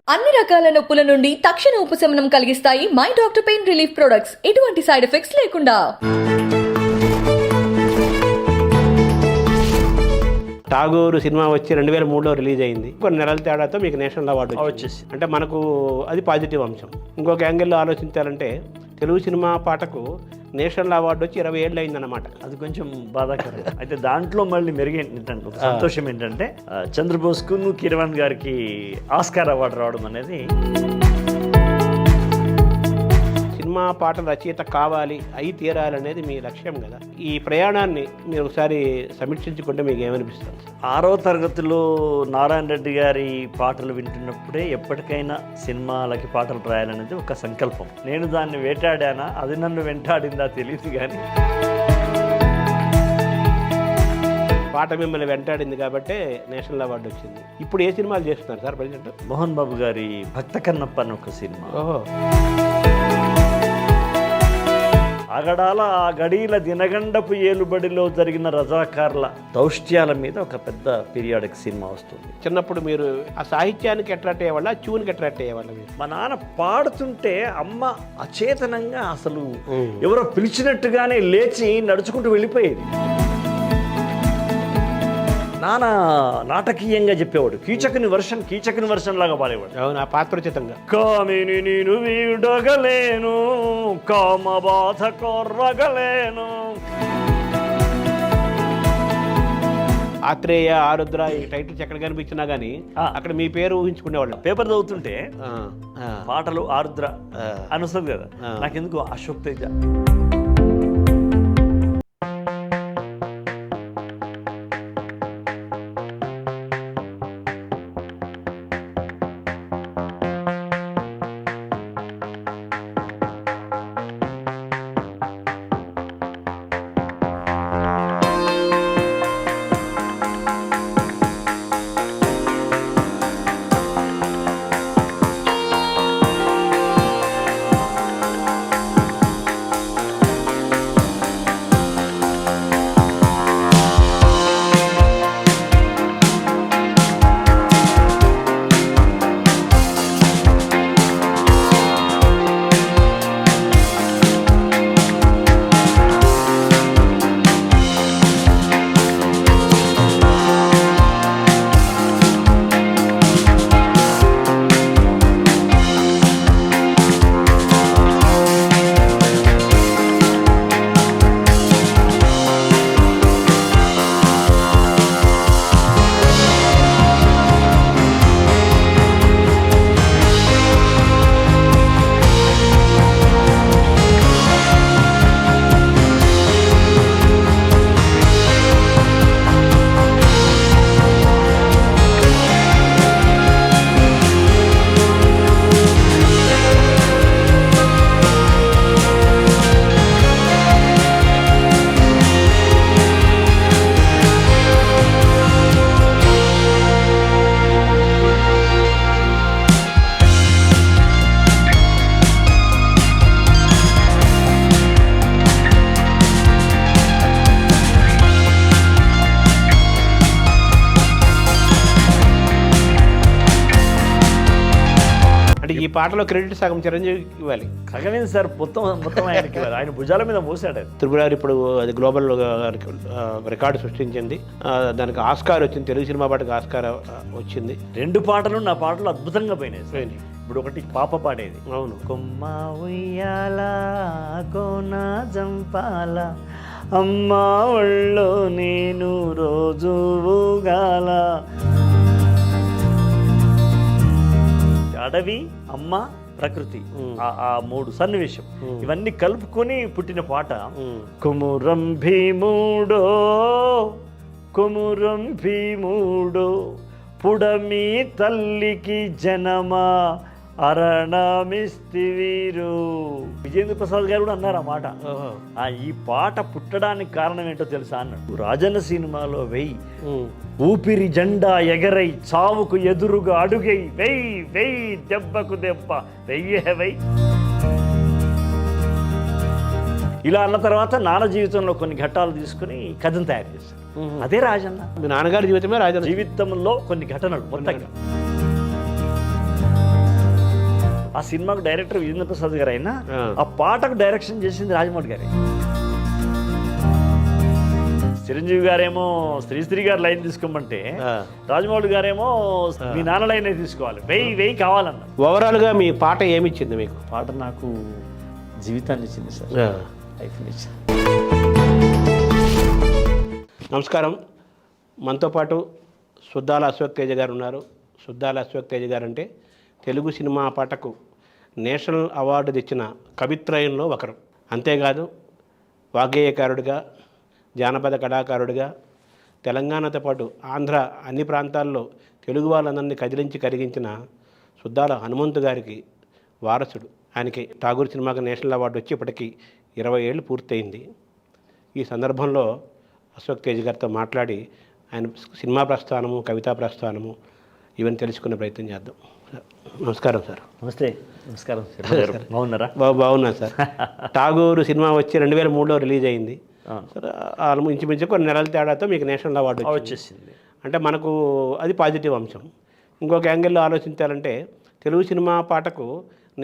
అన్ని రకాల నొప్పుల నుండి తక్షణ ఉపశమనం కలిగిస్తాయి my doctor pain relief products. ఎటువంటి సైడ్ ఎఫెక్ట్స్ లేకుండా. ఠాగూర్ సినిమా వచ్చి 2003లో రిలీజ్ అయింది. కొన్ని నెలల తేడాతో మీకు నేషనల్ అవార్డు వచ్చేసి అంటే మనకు అది పాజిటివ్ అంశం. ఇంకొక యాంగిల్లో ఆలోచించాలంటే తెలుగు సినిమా పాటకు నేషనల్ అవార్డు వచ్చి 20 ఏళ్ళు అయిందన్నమాట. అది కొంచెం బాధాకరం. అయితే దాంట్లో మళ్ళీ మెరుగేంటంటే ఒక సంతోషం ఏంటంటే చంద్రబోస్కు కిరవాణ్ గారికి ఆస్కార్ అవార్డు రావడం అనేది. సినిమా పాటల రచయిత కావాలి, అయి తీరాలనేది మీ లక్ష్యం కదా. ఈ ప్రయాణాన్ని మీరు ఒకసారి సమీక్షించుకుంటే మీకు ఏమనిపిస్తుంది? 6వ తరగతిలో నారాయణ రెడ్డి గారి పాటలు వింటున్నప్పుడే ఎప్పటికైనా సినిమాలకి పాటలు రాయాలనేది ఒక సంకల్పం. నేను దాన్ని వేటాడానా, అది నన్ను వెంటాడిందా తెలియదు కానీ పాట మిమ్మల్ని వెంటాడింది కాబట్టి నేషనల్ అవార్డు వచ్చింది. ఇప్పుడు ఏ సినిమాలు చేస్తున్నారు సార్ ప్రజెంట్? మోహన్ బాబు గారి భక్త కన్నప్ప అని ఒక సినిమా. ఓహో. అగడాల ఆ గడీల దినగండపు ఏలుబడిలో జరిగిన రజాకార్ల దౌష్ట్యాల మీద ఒక పెద్ద పీరియాడిక్ సినిమా వస్తుంది. చిన్నప్పుడు మీరు ఆ సాహిత్యానికి అట్రాక్ట్ అయ్యేవాళ్ళ, ట్యూన్కి అట్రాక్ట్ అయ్యేవాళ్ళ? మీరు మా నాన్న పాడుతుంటే అమ్మ అచేతనంగా అసలు ఎవరో పిలిచినట్టుగానే లేచి నడుచుకుంటూ వెళ్ళిపోయేది. నాన్న నాటకీయంగా చెప్పేవాడు. కీచకుని వర్షన్ లాగా పాడేవాడు. అవును, ఆ పాత్రోచితంగా. కామిని నేను వీడగలేను, కామ బాధ కొర్రగలేను. ఆత్రేయ, ఆరుద్ర ఈ టైటిల్స్ ఎక్కడ కనిపించినా గానీ అక్కడ మీ పేరు ఊహించుకునేవాళ్ళం. పేపర్ చదువుతుంటే పాటలు ఆరుద్ర అని వస్తుంది కదా, నాకెందుకు అశోక్ తేజ. ఈ పాటలో క్రెడిట్ సగం చిరంజీవికి ఇవ్వాలి. సగమేది సార్, మొత్తం ఆయనకి ఇవ్వాలి. ఆయన భుజాల మీద మోసాడు. త్రిపురారి ఇప్పుడు అది గ్లోబల్ రికార్డు సృష్టించింది. దానికి ఆస్కార్ వచ్చింది, తెలుగు సినిమా పాటకు ఆస్కార్ వచ్చింది. 2 పాటలు నా పాటలు అద్భుతంగా పోయినాయి. ఇప్పుడు ఒకటి పాప పాడేది. అవును. కొమ్మ ఉయ్యాల కోన జంపాల అమ్మ ఒళ్ళో నేను రోజు ఊగాల. అడవి, అమ్మ, ప్రకృతి, ఆ 3 సన్నివేశం ఇవన్నీ కలుపుకొని పుట్టిన పాట. కుమురం భీముడో కుమురం భీముడో పుడమి తల్లికి జనమా అరణమిస్తివీరు. విజేంద్ర ప్రసాద్ గారు కూడా అన్నారు ఆ మాట. ఈ పాట పుట్టడానికి కారణం ఏంటో తెలుసా అన్నాడు. రాజన్న సినిమాలో వెయ్యి ఊపిరి జెండా ఎగరై చావుకు ఎదురుగా అడుగై వెయ్యి వెయ్యి దెబ్బకు దెబ్బ వెయ్యి. ఇలా అన్న తర్వాత నాన్న జీవితంలో కొన్ని ఘట్టాలు తీసుకుని కథను తయారు చేశారు. అదే రాజన్న. మీ నాన్నగారి జీవితమే రాజన్న జీవితంలో కొన్ని ఘటనలు మొత్తంగా. ఆ సినిమాకు డైరెక్టర్ విజేంద్ర ప్రసాద్ గారు అయినా ఆ పాటకు డైరెక్షన్ చేసింది రాజమౌళి గారే. చిరంజీవి గారేమో శ్రీశ్రీ గారు లైన్ తీసుకోమంటే రాజమౌళి గారేమో మీ నాన్న లైన్ తీసుకోవాలి, వెయ్యి కావాలన్న. ఓవరాల్గా మీ పాట ఏమిచ్చింది మీకు? పాట నాకు జీవితాన్ని ఇచ్చింది సార్, లైఫ్ని ఇచ్చింది. నమస్కారం. మనతో పాటు సుద్దాల అశోక్ తేజ గారు ఉన్నారు. సుద్దాల అశోక్ తేజ గారు అంటే తెలుగు సినిమా పాటకు నేషనల్ అవార్డు తెచ్చిన కవిత్రయంలో ఒకరు. అంతేకాదు వాగ్గేయకారుడిగా, జానపద కళాకారుడిగా తెలంగాణతో పాటు ఆంధ్ర అన్ని ప్రాంతాల్లో తెలుగు వాళ్ళందరినీ కదిలించి కరిగించిన సుద్దాల హనుమంతు గారికి వారసుడు. ఆయనకి ఠాగూర్ సినిమాకి నేషనల్ అవార్డు వచ్చి ఇప్పటికీ 20 ఏళ్ళు పూర్తయింది. ఈ సందర్భంలో అశోక్ తేజ్ గారితో మాట్లాడి ఆయన సినిమా ప్రస్థానము, కవితా ప్రస్థానము ఇవన్నీ తెలుసుకునే ప్రయత్నం చేద్దాం. నమస్కారం సార్. నమస్తే. నమస్కారం. బాగున్నారా? బాగున్నా సార్. ఠాగూర్ సినిమా వచ్చి 2003లో రిలీజ్ అయింది సార్. ఇంచుమించు కొన్ని నెలల తేడాతో మీకు నేషనల్ అవార్డు వచ్చేసింది. అంటే మనకు అది పాజిటివ్ అంశం. ఇంకొక యాంగిల్లో ఆలోచించాలంటే తెలుగు సినిమా పాటకు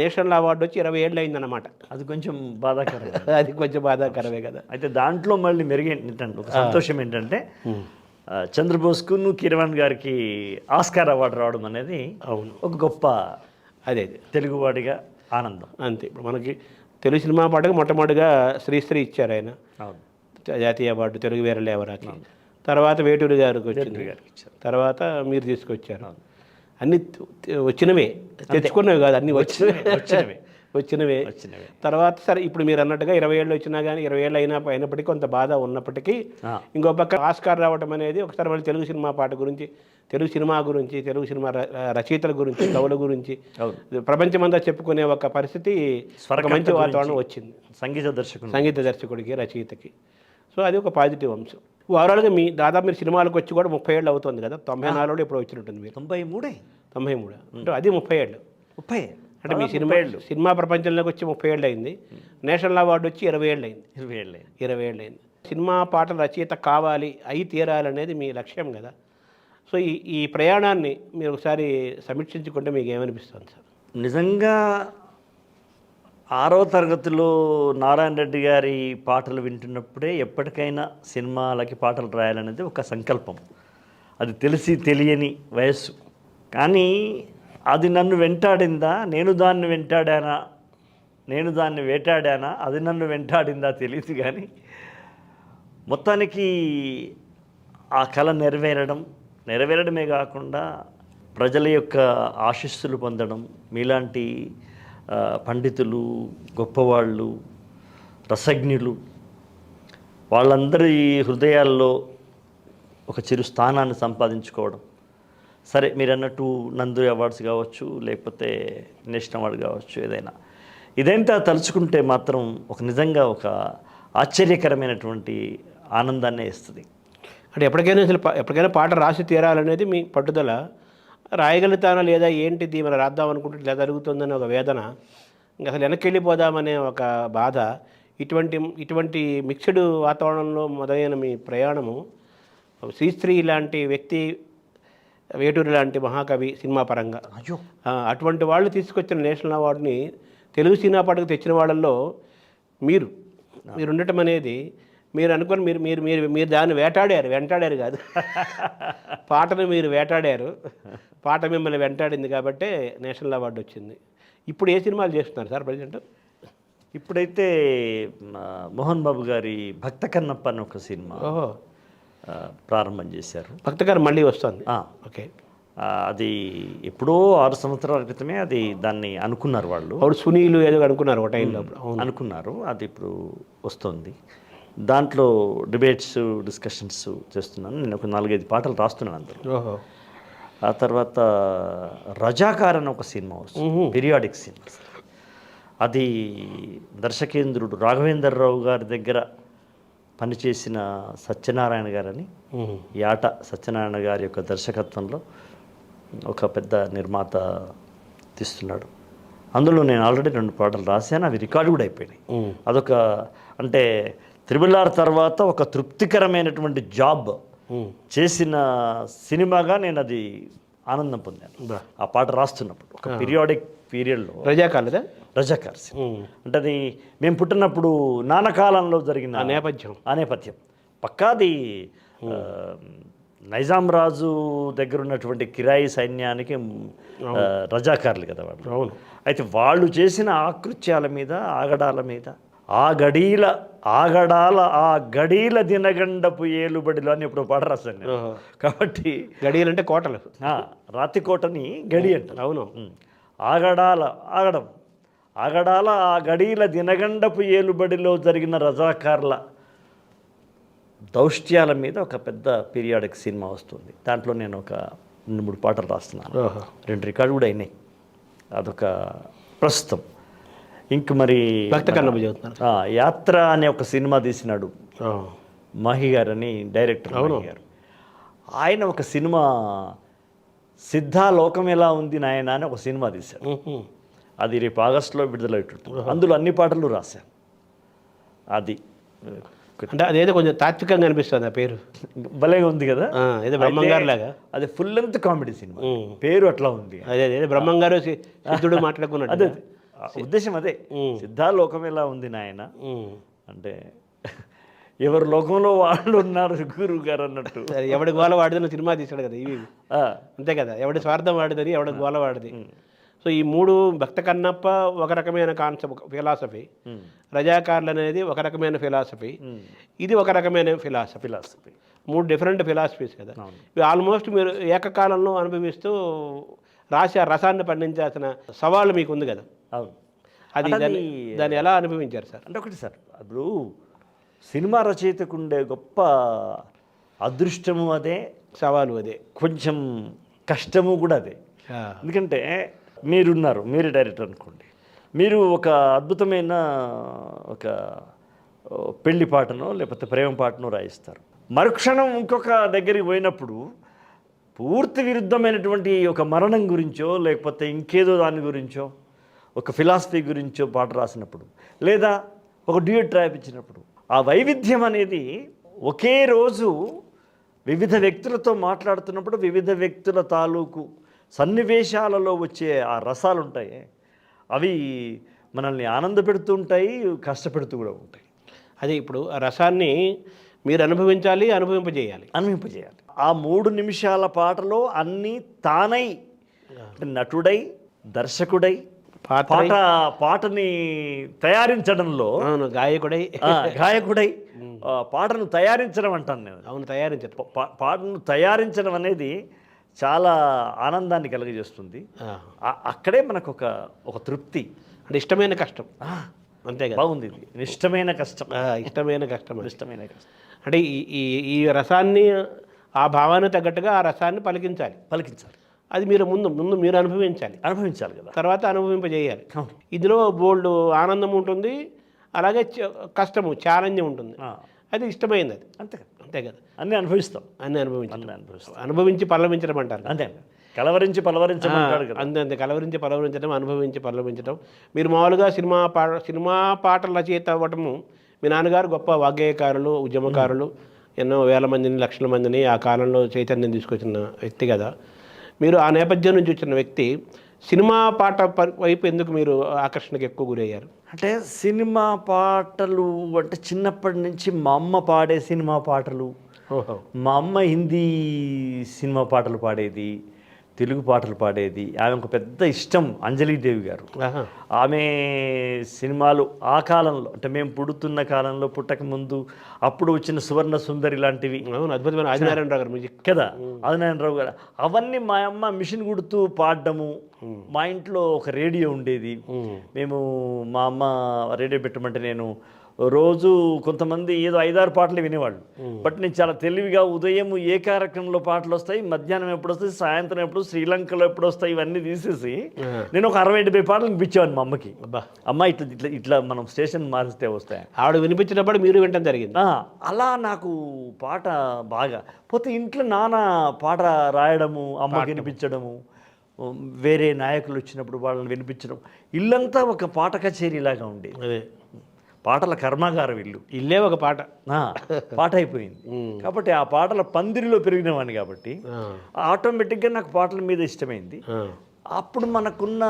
నేషనల్ అవార్డు వచ్చి 20 ఏళ్ళు అయిందన్నమాట. అది కొంచెం బాధాకరం. అది కొంచెం బాధాకరమే కదా. అయితే దాంట్లో మళ్ళీ మెరుగేంటంటే ఒక సంతోషం ఏంటంటే చంద్రబోస్కు కిరణ్ గారికి ఆస్కార్ అవార్డు రావడం అనేది అవును ఒక గొప్ప అదే తెలుగువాడిగా ఆనందం. అంతే. ఇప్పుడు మనకి తెలుగు సినిమా పాటకు మొట్టమొదటిగా శ్రీశ్రీ ఇచ్చారు ఆయన జాతీయ అవార్డు తెలుగు వీరలేవరాకి. తర్వాత వేటూరి గారికి వచ్చింది, తర్వాత మీరు తీసుకొచ్చారు. అన్నీ వచ్చినవే, తెచ్చుకున్నవి కాదు, అన్నీ వచ్చినవే. తర్వాత సరే ఇప్పుడు మీరు అన్నట్టుగా 20 ఏళ్ళు వచ్చినా కానీ 20 ఏళ్ళు అయినప్పటికీ కొంత బాధ ఉన్నప్పటికీ ఇంకో పక్క ఆస్కార్ రావడం అనేది ఒకసారి మళ్ళీ తెలుగు సినిమా పాట గురించి, తెలుగు సినిమా గురించి, తెలుగు సినిమా రచయితల గురించి, కవుల గురించి ప్రపంచమంతా చెప్పుకునే ఒక పరిస్థితి, మంచి వాతావరణం వచ్చింది సంగీత దర్శకుడికి, రచయితకి. సో అది ఒక పాజిటివ్ అంశం. ఓవరాల్గా దాదాపు మీరు సినిమాలకు వచ్చి కూడా 30 ఏళ్ళు అవుతుంది కదా. 94లో ఇప్పుడు వచ్చినట్టుంది మీరు. 93 అంటే అది 30 ఏళ్ళు. అంటే మీ సినిమా ప్రపంచంలోకి వచ్చి 30 ఏళ్ళు అయింది. నేషనల్ అవార్డు వచ్చి 20 ఏళ్ళు అయింది. 20 ఏళ్ళు అయింది. సినిమా పాటల రచయిత కావాలి, అయి తీరాలనేది మీ లక్ష్యం కదా. సో ఈ ప్రయాణాన్ని మీరు ఒకసారి సమీక్షించుకుంటే మీకు ఏమనిపిస్తుంది సార్? నిజంగా 6వ తరగతిలో నారాయణ రెడ్డి గారి పాటలు వింటున్నప్పుడే ఎప్పటికైనా సినిమాలకి పాటలు రాయాలనేది ఒక సంకల్పం. అది తెలిసి తెలియని వయస్సు, కానీ అది నన్ను వెంటాడిందా, నేను దాన్ని వేటాడానా, అది నన్ను వెంటాడిందా తెలియదు. కానీ మొత్తానికి ఆ కళ నెరవేరడమే కాకుండా ప్రజల యొక్క ఆశీస్సులు పొందడం, మీలాంటి పండితులు, గొప్పవాళ్ళు, రసజ్ఞులు, వాళ్ళందరి హృదయాల్లో ఒక చిరు స్థానాన్ని సంపాదించుకోవడం. సరే మీరు అన్నట్టు నందు అవార్డ్స్ కావచ్చు, లేకపోతే నేషనల్ అవార్డు కావచ్చు, ఇదంతా తలుచుకుంటే మాత్రం నిజంగా ఒక ఆశ్చర్యకరమైనటువంటి ఆనందాన్ని ఇస్తుంది. అంటే ఎప్పటికైనా పాట రాసి తీరాలనేది మీ పట్టుదల. రాయగలుగుతానా లేదా ఏంటిది, మనం రాద్దాం అనుకుంటే ఇలా జరుగుతుందని ఒక వేదన, ఇంకా అసలు వెనక్కి వెళ్ళిపోదామనే ఒక బాధ. ఇటువంటి మిక్స్డ్ వాతావరణంలో మొదలైన మీ ప్రయాణము శ్రీశ్రీ లాంటి వ్యక్తి, వేటూరి లాంటి మహాకవి సినిమా పరంగా, అటువంటి వాళ్ళు తీసుకొచ్చిన నేషనల్ అవార్డుని తెలుగు సినిమా పాటకు తెచ్చిన వాళ్ళల్లో మీరు ఉండటం అనేది, మీరు అనుకొని మీరు దాన్ని వెంటాడారు కాదు, పాటను మీరు వేటాడారు, పాట మిమ్మల్ని వెంటాడింది కాబట్టే నేషనల్ అవార్డు వచ్చింది. ఇప్పుడు ఏ సినిమాలు చేస్తున్నారు సార్ ప్రజెంట్? ఇప్పుడైతే మోహన్ బాబు గారి భక్త కన్నప్ప అని ఒక సినిమా ప్రారంభం చేశారు. భక్త గారు మళ్ళీ వస్తుంది. ఓకే. అది ఎప్పుడో 6 సంవత్సరాల క్రితమే దాన్ని అనుకున్నారు వాళ్ళు. అప్పుడు సునీలు ఏదో అనుకున్నారు ఒక టైంలో అనుకున్నారు. అది ఇప్పుడు వస్తుంది. దాంట్లో డిబేట్స్, డిస్కషన్స్ చేస్తున్నాను. నేను ఒక 4-5 పాటలు రాస్తున్నాను అందులో. ఆ తర్వాత రజాకార్ అని ఒక సినిమా వస్తుంది, పీరియాడిక్ సినిమా. అది దర్శకేంద్రుడు రాఘవేంద్రరావు గారి దగ్గర పనిచేసిన సత్యనారాయణ గారని, యాట సత్యనారాయణ గారి యొక్క దర్శకత్వంలో ఒక పెద్ద నిర్మాత తీస్తున్నాడు. అందులో నేను ఆల్రెడీ 2 పాటలు రాశాను, అవి రికార్డు కూడా అయిపోయినాయి. అదొక అంటే త్రిబుల్-ఆర్ తర్వాత ఒక తృప్తికరమైనటువంటి జాబ్ చేసిన సినిమాగా నేను అది ఆనందం పొందాను ఆ పాట రాస్తున్నప్పుడు. ఒక పీరియాడిక్ పీరియడ్లో రజాకాలదా రజాకార్ అంటే అది మేము పుట్టినప్పుడు నానకాలంలో జరిగిన నేపథ్యం పక్కాది నైజాం రాజు దగ్గర ఉన్నటువంటి కిరాయి సైన్యానికి రజాకార్లు కదా వాళ్ళు. అవును. అయితే వాళ్ళు చేసిన ఆకృత్యాల మీద ఆగడాల మీద ఆ గడీల దినగండపు ఏలుబడిలో అని ఇప్పుడు పాట రాశాను నేను. కాబట్టి గడియలు అంటే కోటలు, రాతికోటని గడి అంటారు. అవును. ఆగడాల ఆ గడీల దినగండపు ఏలుబడిలో జరిగిన రజాకార్ల దౌష్ట్యాల మీద ఒక పెద్ద పీరియాడిక్ సినిమా వస్తుంది. దాంట్లో నేను ఒక 2-3 పాటలు రాస్తున్నాను. 2 రికార్డు కూడా అయినాయి. అదొక ప్రస్తుతం. ఇంక మరి యాత్ర అనే ఒక సినిమా తీసినాడు మహి గారు అని, డైరెక్టర్ మహి గారు. ఆయన ఒక సినిమా సిద్ధా లోకం ఎలా ఉంది నాయన అని ఒక సినిమా తీశాడు. అది రేపు ఆగస్టులో విడుదలవుతుంది. అందులో అన్ని పాటలు రాశాను. అది అంటే అదేదో కొంచెం తాత్వికంగా అనిపిస్తుంది ఆ పేరు. భలేగా ఉంది కదా, ఏదో బ్రహ్మంగారు లాగా. అది ఫుల్ లెంత్ కామెడీ సినిమా, పేరు అట్లా ఉంది. అదే బ్రహ్మంగారు సిద్ధుడు మాట్లాడుకున్నాడు. అదే ఉద్దేశం, అదే సిద్ధా లోకం ఎలా ఉంది నాయన అంటే ఎవరి లోకంలో వాళ్ళు ఉన్నారు గురువు గారు అన్నట్టు. ఎవడి గోల వాడిదని సినిమా తీశాడు కదా. ఇవి అంతే కదా, ఎవడి స్వార్థం వాడిదని ఎవడి గోల వాడిది. సో ఈ 3 భక్త కన్నప్ప ఒక రకమైన కాన్సెప్ట్ ఫిలాసఫీ, రజాకార్లు అనేది ఒక రకమైన ఫిలాసఫీ, ఇది ఒక రకమైన ఫిలాసఫీ. 3 డిఫరెంట్ ఫిలాసఫీస్ కదా. ఇవి ఆల్మోస్ట్ మీరు ఏకకాలంలో అనుభవిస్తూ రాసి ఆ రసాన్ని పండించాల్సిన సవాళ్ళు మీకు ఉంది కదా. అది దాన్ని ఎలా అనుభవించారు సార్? అంటే ఒకటి సార్, ఇప్పుడు సినిమా రచయితకు ఉండే గొప్ప అదృష్టము అదే, సవాలు అదే, కొంచెం కష్టము కూడా అదే. ఎందుకంటే మీరున్నారు, మీరే డైరెక్టర్ అనుకోండి, మీరు ఒక అద్భుతమైన ఒక పెళ్లి పాటనో లేకపోతే ప్రేమ పాటనో రాయిస్తారు. మరుక్షణం ఇంకొక దగ్గరికి పోయినప్పుడు పూర్తి విరుద్ధమైనటువంటి ఒక మరణం గురించో లేకపోతే ఇంకేదో దాని గురించో ఒక ఫిలాసఫీ గురించో పాట రాసినప్పుడు, లేదా ఒక డ్యూయట్ రాయించినప్పుడు, ఆ వైవిధ్యం అనేది ఒకే రోజు వివిధ వ్యక్తులతో మాట్లాడుతున్నప్పుడు వివిధ వ్యక్తుల తాలూకు సన్నివేశాలలో వచ్చే ఆ రసాలు ఉంటాయి, అవి మనల్ని ఆనందపెడుతూ ఉంటాయి, కష్టపెడుతూ కూడా ఉంటాయి. అదే ఇప్పుడు ఆ రసాన్ని మీరు అనుభవింపజేయాలి. ఆ 3 నిమిషాల పాటలో అన్నీ తానై, నటుడై, దర్శకుడై, పాటని తయారించడంలో గాయకుడై పాటను తయారించడం అంటాను నేను. అవును, తయారించడం. పాటను తయారించడం అనేది చాలా ఆనందాన్ని కలిగజేస్తుంది. అక్కడే మనకు ఒక తృప్తి, అంటే ఇష్టమైన కష్టం. అంతే కదా, బాగుంది ఇది. ఇష్టమైన కష్టం అంటే ఈ రసాన్ని, ఆ భావాన్ని తగ్గట్టుగా ఆ రసాన్ని పలికించాలి. అది మీరు ముందు మీరు అనుభవించాలి కదా, తర్వాత అనుభవింపజేయాలి. ఇందులో బోల్డ్ ఆనందం ఉంటుంది, అలాగే కష్టము, ఛాలెంజ్ ఉంటుంది. అది ఇష్టమైంది, అది అంతే కదా. అన్నీ అనుభవిస్తాం, అనుభవించి పల్లవించడం అంటారు. అంతే, కలవరించి పలవరించడం అంతే, కలవరించి పలవరించడం, అనుభవించి పల్లవించడం. మీరు మామూలుగా సినిమా పాటల రచయిత అవ్వటము, మీ నాన్నగారు గొప్ప వాగ్గేయకారులు, ఉద్యమకారులు, ఎన్నో వేల మందిని, లక్షల మందిని ఆ కాలంలో చైతన్యం తీసుకొచ్చిన వ్యక్తి కదా. మీరు ఆ నేపథ్యం నుంచి వచ్చిన వ్యక్తి, సినిమా పాట వైపు ఎందుకు మీరు ఆకర్షణకు ఎక్కువ గురయ్యారు? అంటే సినిమా పాటలు అంటే చిన్నప్పటి నుంచి మా అమ్మ పాడే సినిమా పాటలు, మా అమ్మ హిందీ సినిమా పాటలు పాడేది, తెలుగు పాటలు పాడేది. ఆమె ఒక పెద్ద ఇష్టం అంజలీదేవి గారు. ఆమె సినిమాలు ఆ కాలంలో, అంటే మేము పుడుతున్న కాలంలో, పుట్టక ముందు అప్పుడు వచ్చిన సువర్ణ సుందరి లాంటివి, అద్భుతమైన ఆదినారాయణరావు గారు మ్యూజిక్ కదా, ఆదినారాయణరావు గారు, అవన్నీ మా అమ్మ మిషన్ కుడుతూ పాడడము. మా ఇంట్లో ఒక రేడియో ఉండేది, మా అమ్మ రేడియో పెట్టమంటే నేను రోజు కొంతమంది ఏదో 5-6 పాటలు వినేవాళ్ళు. బట్ నేను చాలా తెలివిగా ఉదయం ఏ కార్యక్రమంలో పాటలు వస్తాయి, మధ్యాహ్నం ఎప్పుడు వస్తాయి, సాయంత్రం ఎప్పుడు, శ్రీలంకలో ఎప్పుడు వస్తాయి, ఇవన్నీ తీసేసి నేను ఒక 60-70 పాటలు వినిపించేవాడిని మా అమ్మకి. అమ్మ ఇట్లా మనం స్టేషన్ మారిస్తే వస్తాయి. ఆవిడ వినిపించినప్పుడు మీరు వినటం జరిగింది. అలా నాకు పాట బాగా పోతే, ఇంట్లో నాన్న పాట రాయడము, అమ్మకి వినిపించడము, వేరే నాయకులు వచ్చినప్పుడు వాళ్ళని వినిపించడం, ఇల్లంతా ఒక పాట కచేరీలాగా ఉండేది. పాటల కర్మాగారం ఇల్లు, ఇల్లే ఒక పాట. పాట అయిపోయింది. కాబట్టి ఆ పాటల పందిరిలో పెరిగిన వాడిని కాబట్టి ఆటోమేటిక్గా నాకు పాటల మీద ఇష్టమైంది. అప్పుడు మనకున్న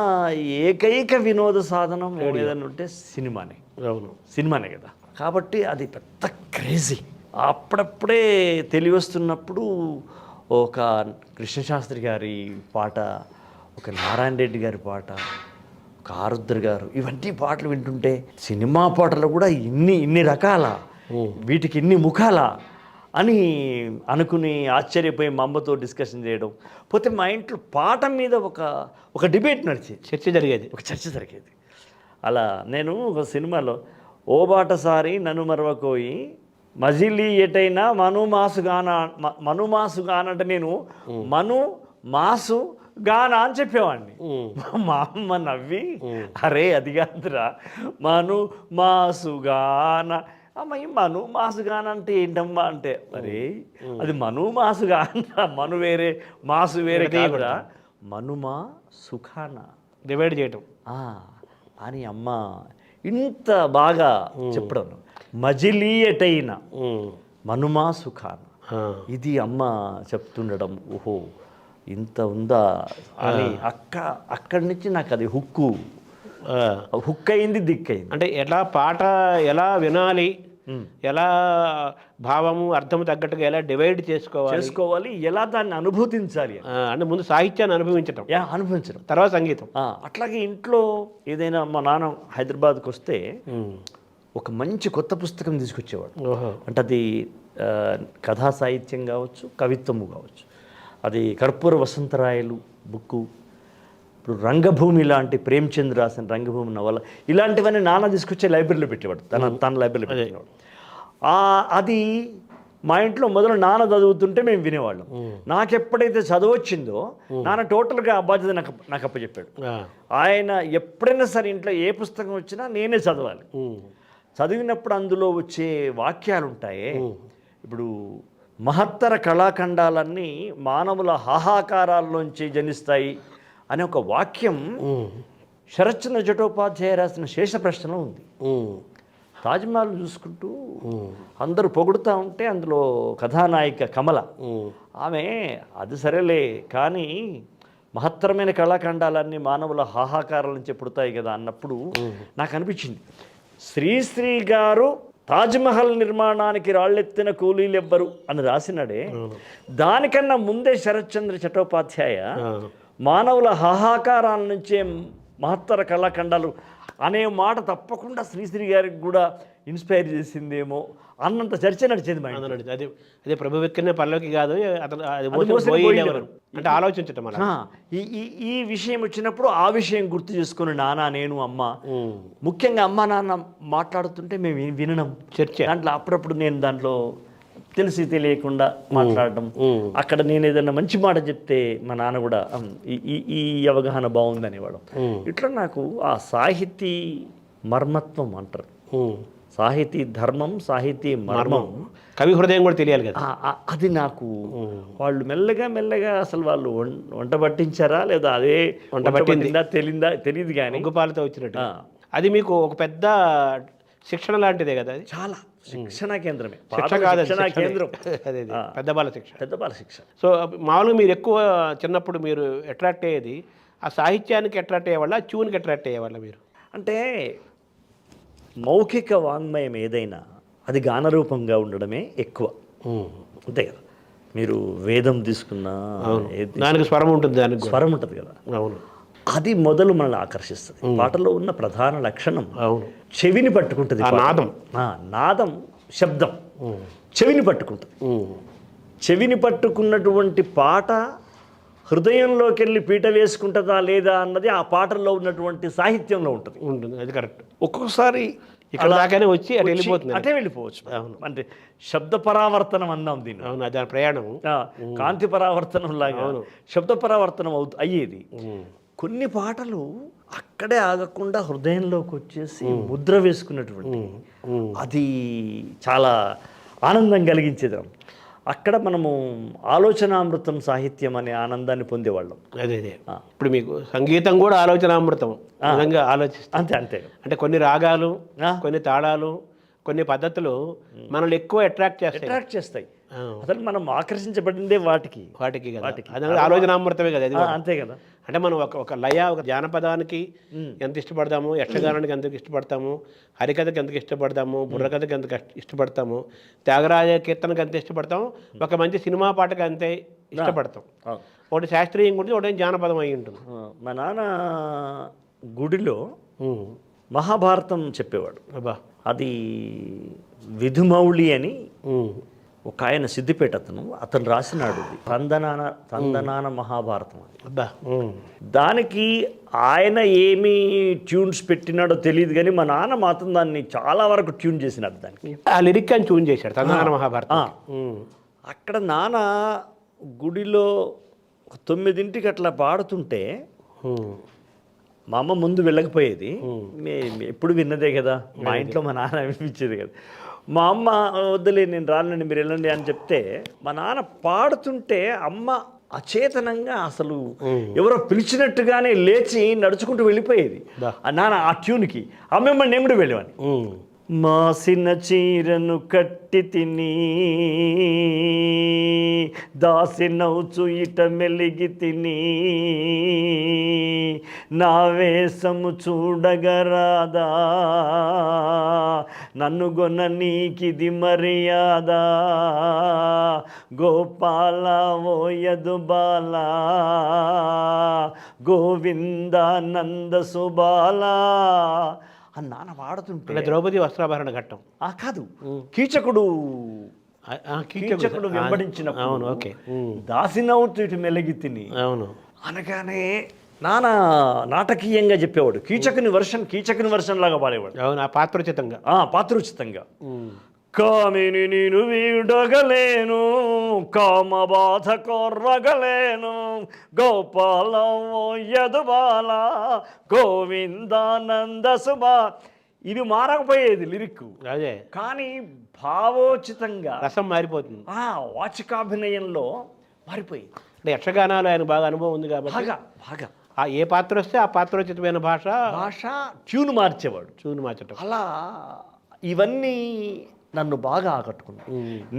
ఏకైక వినోద సాధనం ఏదైనా ఉంటే సినిమానే. అవును, సినిమానే కదా. కాబట్టి అది పెద్ద క్రేజీ. అప్పుడప్పుడే తెలివస్తున్నప్పుడు ఒక కృష్ణశాస్త్రి గారి పాట, ఒక నారాయణ రెడ్డి గారి పాట, ఒక ఆరుద్ర గారు, ఇవన్నీ పాటలు వింటుంటే సినిమా పాటలు కూడా ఇన్ని రకాల, వీటికి ఇన్ని ముఖాల అని అనుకుని ఆశ్చర్యపోయి మా అమ్మతో డిస్కషన్ చేయడం. పోతే మా ఇంట్లో పాట మీద ఒక డిబేట్ నడిచేది, చర్చ జరిగేది. అలా నేను ఒక సినిమాలో ఓ బాటసారి నన్ను మరవకోయి మజిలీ ఎటైనా మను మాసు గాన అంటే నేను మను మాసు గానా అని చెప్పేవాడిని. మా అమ్మ నవ్వి, అరే అది కాదురా మను మాసు గాన. అమ్మ ఈ మను మాసు గాన అంటే ఏంటమ్మా అంటే, మరి అది మను మాసు గాన, మను వేరే మాసు వేరే కాదురా, మనుమా సుఖాన డివైడ్ చేయటం అని అమ్మ ఇంత బాగా చెప్పడం. మజిలీయటైన మనుమా సుఖాన, ఇది అమ్మ చెప్తుండడం. ఓహో ఇంత ఉందా అని అక్కడి నుంచి నాకు అది హుక్ అయింది, దిక్కయింది. అంటే ఎలా పాట ఎలా వినాలి, ఎలా భావము అర్థము తగ్గట్టుగా ఎలా డివైడ్ చేసుకోవాలి, ఎలా దాన్ని అనుభూతించాలి. అంటే ముందు సాహిత్యాన్ని అనుభవించడం, తర్వాత సంగీతం. అట్లాగే ఇంట్లో ఏదైనా మా నాన్న హైదరాబాద్కి వస్తే ఒక మంచి కొత్త పుస్తకం తీసుకొచ్చేవాడు. అంటే అది కథా సాహిత్యం కావచ్చు, కవిత్వము కావచ్చు. అది కర్పూర వసంతరాయలు బుక్కు, ఇప్పుడు రంగభూమి లాంటి ప్రేమ్చంద్ రాసిన రంగభూమి నవల, ఇలాంటివన్నీ నాన్న తీసుకొచ్చే లైబ్రరీలో పెట్టేవాడు, తన లైబ్రరీలో పెట్టేవాడు. అది మా ఇంట్లో మొదలు నాన్న చదువుతుంటే మేము వినేవాళ్ళం. నాకెప్పుడైతే చదువు వచ్చిందో నాన్న టోటల్గా ఆ బాధ్యత నాకు అప్పచెప్పాడు. ఆయన ఎప్పుడైనా సరే ఇంట్లో ఏ పుస్తకం వచ్చినా నేనే చదవాలి. చదివినప్పుడు అందులో వచ్చే వాక్యాలు ఉంటాయే, ఇప్పుడు మహత్తర కళాఖండాలన్నీ మానవుల హాహాకారాల్లోంచి జనిస్తాయి అనే ఒక వాక్యం శరత్చంద్ర చటోపాధ్యాయ రాసిన శేష ప్రశ్నలో ఉంది. తాజ్మహల్ చూసుకుంటూ అందరూ పొగుడుతూ ఉంటే అందులో కథానాయిక కమల, ఆమె అది సరేలే కానీ మహత్తరమైన కళాఖండాలన్నీ మానవుల హాహాకారాల నుంచి పుడతాయి కదా అన్నప్పుడు నాకు అనిపించింది, శ్రీశ్రీ గారు తాజ్మహల్ నిర్మాణానికి రాళ్ళెత్తిన కూలీలెవ్వరు అని రాసినాడే, దానికన్నా ముందే శరత్చంద్ర చటోపాధ్యాయ మానవుల హాహాకారాల నుంచే మహత్తర కళాఖండాలు అనే మాట తప్పకుండా శ్రీశ్రీ గారికి కూడా ఇన్స్పైర్ చేసిందేమో అన్నంత చర్చ నడిచేది మా ఇంట్లో. అదే ప్రభు వెక్కిన పల్లకి కాదు, అంటే ఆలోచించటం. ఈ విషయం వచ్చినప్పుడు ఆ విషయం గుర్తు చేసుకుని నాన్న, నేను, అమ్మ, ముఖ్యంగా అమ్మ నాన్న మాట్లాడుతుంటే మేము వినడం, చర్చ. దాంట్లో అప్పుడప్పుడు నేను దాంట్లో తెలిసి తెలియకుండా మాట్లాడడం, అక్కడ నేను ఏదైనా మంచి మాట చెప్తే మా నాన్న కూడా ఈ అవగాహన బాగుంది అనేవాడు. ఇట్లా నాకు ఆ సాహితీ మర్మత్వం అంటారు, సాహితీ ధర్మం, సాహితీ మర్మం, కవి హృదయం కూడా తెలియాలి కదా, అది నాకు వాళ్ళు మెల్లగా అసలు వాళ్ళు వంట పట్టించారా లేదా అదే వంట పట్టిందా తెలియదు కానీ ఉగ్గుపాలతో వచ్చినట్టు అది మీకు ఒక పెద్ద శిక్షణ లాంటిదే కదా. అది చాలా శిక్షణ కేంద్రమే, శిక్షణ కేంద్రం. అదే పెద్ద బాల శిక్ష. సో మామూలుగా మీరు ఎక్కువ చిన్నప్పుడు మీరు అట్రాక్ట్ అయ్యేది ఆ సాహిత్యానికి అట్రాక్ట్ అయ్యేవాళ్ళ, ట్యూన్కి అట్రాక్ట్ అయ్యేవాళ్ళ మీరు? అంటే మౌఖిక వాంగ్మయం ఏదైనా అది గానరూపంగా ఉండడమే ఎక్కువ, అంతే కదా. మీరు వేదం తీసుకున్నా దానికి స్వరం ఉంటుంది, దానికి స్వరం ఉంటుంది కదా. అవును, అది మొదలు మనల్ని ఆకర్షిస్తుంది. పాటలో ఉన్న ప్రధాన లక్షణం చెవిని పట్టుకుంటుంది. నాదం, శబ్దం చెవిని పట్టుకుంటుంది. చెవిని పట్టుకున్నటువంటి పాట హృదయంలోకి వెళ్ళి పీట వేసుకుంటుందా లేదా అన్నది ఆ పాటల్లో ఉన్నటువంటి సాహిత్యంలో ఉంటుంది. అది కరెక్ట్. ఒక్కొక్కసారి ఇక్కడ దాకానే వచ్చి అటే వెళ్ళిపోవచ్చు. అంటే శబ్ద పరావర్తనం అన్నాం దీన్ని. అవును, అది ప్రయాణం. కాంతి పరావర్తనం లాగా శబ్ద పరావర్తనం అయ్యేది. కొన్ని పాటలు అక్కడే ఆగకుండా హృదయంలోకి వచ్చేసి ముద్ర వేసుకున్నటువంటి, అది చాలా ఆనందం కలిగించేది. అక్కడ మనము ఆలోచనామృతం సాహిత్యం అనే ఆనందాన్ని పొందేవాళ్ళం. అదే ఇప్పుడు మీకు సంగీతం కూడా ఆలోచనామృతం, నిజంగా ఆలోచిస్తాం. అంతే అంతే. అంటే కొన్ని రాగాలు, కొన్ని తాళాలు, కొన్ని పద్ధతులు మనల్ని ఎక్కువ అట్రాక్ట్ చేస్తాయి. అసలు మనం ఆకర్షించబడిందే వాటికి కదా. అది ఆలోచనామృతమే కదా. అంతే కదా. అంటే మనం ఒక లయ, ఒక జానపదానికి ఎంత ఇష్టపడతాము, యక్షగానానికి ఎంత ఇష్టపడతాము, హరికథకి ఎంత ఇష్టపడతాము, బుర్రకథకి ఎంత ఇష్టపడతాము, త్యాగరాజ కీర్తనకి ఎంత ఇష్టపడతాము, ఒక మంచి సినిమా పాటకి అంతే ఇష్టపడతాం. ఒకటి శాస్త్రీయం గురించి, ఒకటి జానపదం అయి ఉంటుంది. మా నాన్న గుడిలో మహాభారతం చెప్పేవాడు. అబ్బా. అది విధుమౌళి అని ఒక ఆయన సిద్దిపేట అతను రాసినాడు తందనాన మహాభారతం అని. అబ్బా. దానికి ఆయన ఏమి ట్యూన్స్ పెట్టినాడో తెలియదు, కానీ మా నాన్న మాత్రం దాన్ని చాలా వరకు ట్యూన్ చేసినాడు. దానికి ఆ లిరిక్ అని ట్యూన్ చేశాడు తందనాన మహాభారతం. అక్కడ నాన్న గుడిలో 9ంటికి అట్లా పాడుతుంటే మా అమ్మ ముందు వెళ్ళకపోయేది, ఎప్పుడు విన్నదే కదా, మా ఇంట్లో మా నాన్న వినిపించేది కదా. మా అమ్మ వద్దులే నేను రానండి మీరు వెళ్ళండి అని చెప్తే, మా నాన్న పాడుతుంటే అమ్మ అచేతనంగా అసలు ఎవరో పిలిచినట్టుగానే లేచి నడుచుకుంటూ వెళ్ళిపోయేది నాన్న ఆ ట్యూన్కి. అమ్మమ్మ నేను కూడా వెళ్ళేవాడిని. మాసిన చీరను కట్టి తిని దాసినవుచు ఇట మెలిగి తిని నా వేషము చూడగరాదా నన్ను గొన్న నీకిది మర్యాద గోపాల ఓయదు బాల గోవిందానంద సుబాల అని నాన్న వాడుతుంటే, ద్రౌపది వస్త్రాభరణ ఘట్టం కాదు, కీచకుడు వెంబడించిన దాసినవుతు ఇటు మెలిగి తిని అనగానే నాన్న నాటకీయంగా చెప్పేవాడు. కీచకుని వర్షన్ లాగా పాడేవాడు. అవును, పాత్రోచితంగా. పాత్రోచితంగా. కామిని నేను వీడగలేను, కామ బాధ కొర్రగలేను, గోపాల యదుబాల గోవిందానంద సుబా. ఇవి మారకపోయేది లిరిక్, అదే, కానీ భావోచితంగా రసం మారిపోతుంది. వాచికాభినయంలో మారిపోయింది. అంటే యక్షగానాలు ఆయన బాగా అనుభవం ఉంది కాబట్టి బాగా ఏ పాత్ర వస్తే ఆ పాత్రోచితమైన భాష ట్యూన్ మార్చేవాడు. అలా ఇవన్నీ నన్ను బాగా ఆకట్టుకున్నాను.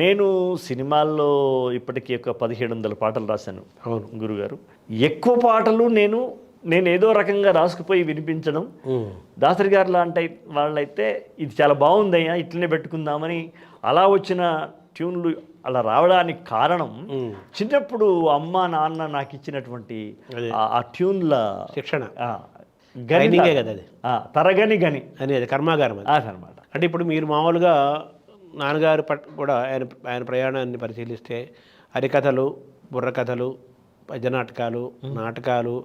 నేను సినిమాల్లో ఇప్పటికీ ఒక 1700 పాటలు రాశాను. అవును గురుగారు. ఎక్కువ పాటలు నేను ఏదో రకంగా రాసుకుపోయి వినిపించడం. దాసరి గారు లాంటి వాళ్ళైతే ఇది చాలా బాగుందయ్యా ఇట్లనే పెట్టుకుందామని అలా వచ్చిన ట్యూన్లు అలా రావడానికి కారణం చిన్నప్పుడు అమ్మ నాన్న నాకు ఇచ్చినటువంటి ఆ ట్యూన్ల శిక్షణ, గనిగే కదా అది, తరగని గని అనేది కర్మాగారం అనమాట. అంటే ఇప్పుడు మీరు మామూలుగా నాన్నగారు కూడా ఆయన ప్రయాణాన్ని పరిశీలిస్తే హరికథలు, బుర్రకథలు, భజనాటకాలు, నాటకాలు,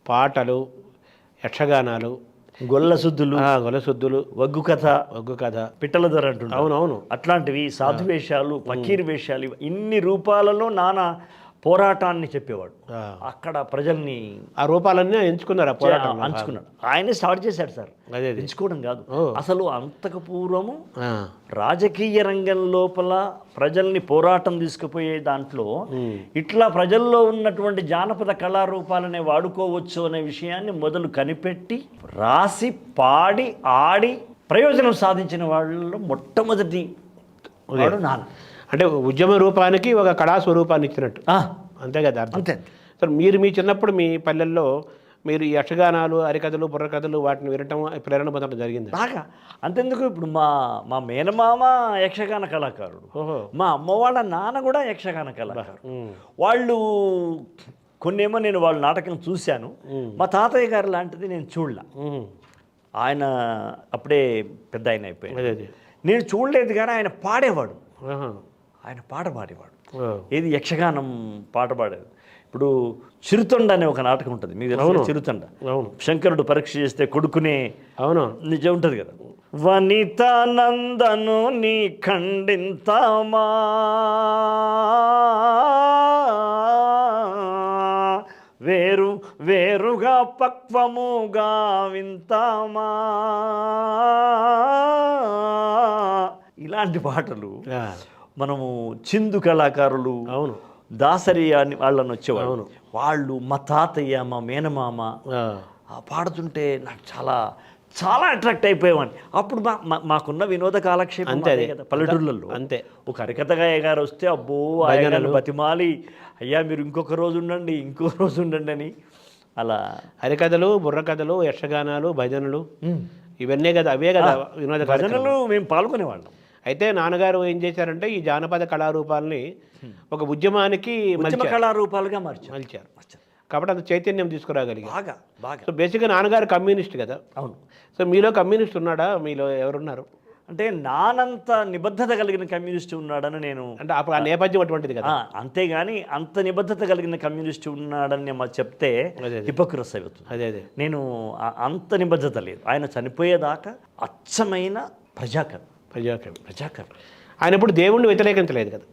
పాటలు, యక్షగానాలు, గొల్లసుద్దులు, ఒగ్గు కథ, పిట్టల దొర అంటుంటారు. అవునవును, అట్లాంటివి, సాధు వేషాలు, ఫకీర్ వేషాలు, ఇన్ని రూపాలలో నాన్న పోరాటాన్ని చెప్పేవాడు. అక్కడ ప్రజల్ని ఆ రూపాలన్నీ ఎంచుకున్నారు, ఎంచుకున్నాడు. ఆయనే స్టార్ట్ చేశాడు సార్. అదే ఎంచుకోవడం కాదు, అసలు అంతకు పూర్వము రాజకీయ రంగం లోపల ప్రజల్ని పోరాటం తీసుకుపోయే దాంట్లో ఇట్లా ప్రజల్లో ఉన్నటువంటి జానపద కళారూపాలనే వాడుకోవచ్చు అనే విషయాన్ని మొదలు కనిపెట్టి రాసి పాడి ఆడి ప్రయోజనం సాధించిన వాళ్ళలో మొట్టమొదటి వాడు నాన్న. అంటే ఉద్యమ రూపానికి ఒక కళా స్వరూపాన్ని ఇచ్చినట్టు, అంతే కదా అర్థం. అంతే సార్, మీరు మీ చిన్నప్పుడు మీ పల్లెల్లో మీరు ఈ యక్షగానాలు, హరికథలు, బుర్రకథలు వాటిని వినటం, ప్రేరణ పొందడం జరిగింది బాగా. అంతెందుకు, ఇప్పుడు మా మేనమామ యక్షగాన కళాకారుడు, మా అమ్మ వాళ్ళ నాన్న కూడా యక్షగాన కళాకారుడు. వాళ్ళు కొన్నేమో నేను వాళ్ళ నాటకం చూశాను. మా తాతయ్య గారు లాంటిది నేను చూడలే. ఆయన అప్పుడే పెద్ద ఆయన అయిపోయాడు. నేను చూడలేదు, కానీ ఆయన పాడేవాడు. ఆయన పాట పాడేవాడు. ఏది యక్షగానం పాట పాడేది. ఇప్పుడు చిరుతొండ అనే ఒక నాటకం ఉంటుంది, మీకు తెలుసు చిరుతొండ. శంకరుడు పరీక్ష చేస్తే కొడుకునే నిజం ఉంటుంది కదా. వనితానందను నీ ఖండింతమా వేరు వేరుగా పక్వముగా వింతామా, ఇలాంటి పాటలు మనము చిందు కళాకారులు, అవును, దాసరి అని వాళ్ళని వచ్చేవాళ్ళు. వాళ్ళు మా తాతయ్య, మా మేనమామ పాడుతుంటే నాకు చాలా చాలా అట్రాక్ట్ అయిపోయేవాడిని. అప్పుడు మాకున్న వినోద కాలక్షేపం అంతే కదా పల్లెటూళ్ళల్లో. అంతే. ఒక హరికథగాయ గారు వస్తే అబ్బో ఆయన బతిమాలి, అయ్యా మీరు ఇంకొక రోజు ఉండండి, ఇంకో రోజు ఉండండి అని. అలా హరికథలు, బుర్రకథలు, యక్షగానాలు, భజనలు ఇవన్నీ కదా, అవే కదా వినోద భజనలు మేము పాల్గొనేవాళ్ళం. అయితే నాన్నగారు ఏం చేశారంటే ఈ జానపద కళారూపాలని ఒక ఉద్యమానికి కళారూపాలుగా మలిచారు. కాబట్టి అంత చైతన్యం తీసుకురాగలిగారు బాగా బాగా. సో బేసిక్గా నాన్నగారు కమ్యూనిస్ట్ కదా. అవును. సో మీలో కమ్యూనిస్ట్ ఉన్నాడా? మీలో ఎవరున్నారు? అంటే నానంత నిబద్ధత కలిగిన కమ్యూనిస్ట్ ఉన్నాడని నేను, అంటే అప్పుడు ఆ నేపథ్యం అటువంటిది కదా. అంతేగాని అంత నిబద్ధత కలిగిన కమ్యూనిస్ట్ ఉన్నాడని చెప్తే హిపోక్రసీ అవుతుంది. అదే నేను అంత నిబద్ధత లేదు. ఆయన చనిపోయేదాకా అచ్చమైన ప్రజాకవి. ఆయన ఎప్పుడు దేవుణ్ణి వ్యతిరేకించలేదు కదా.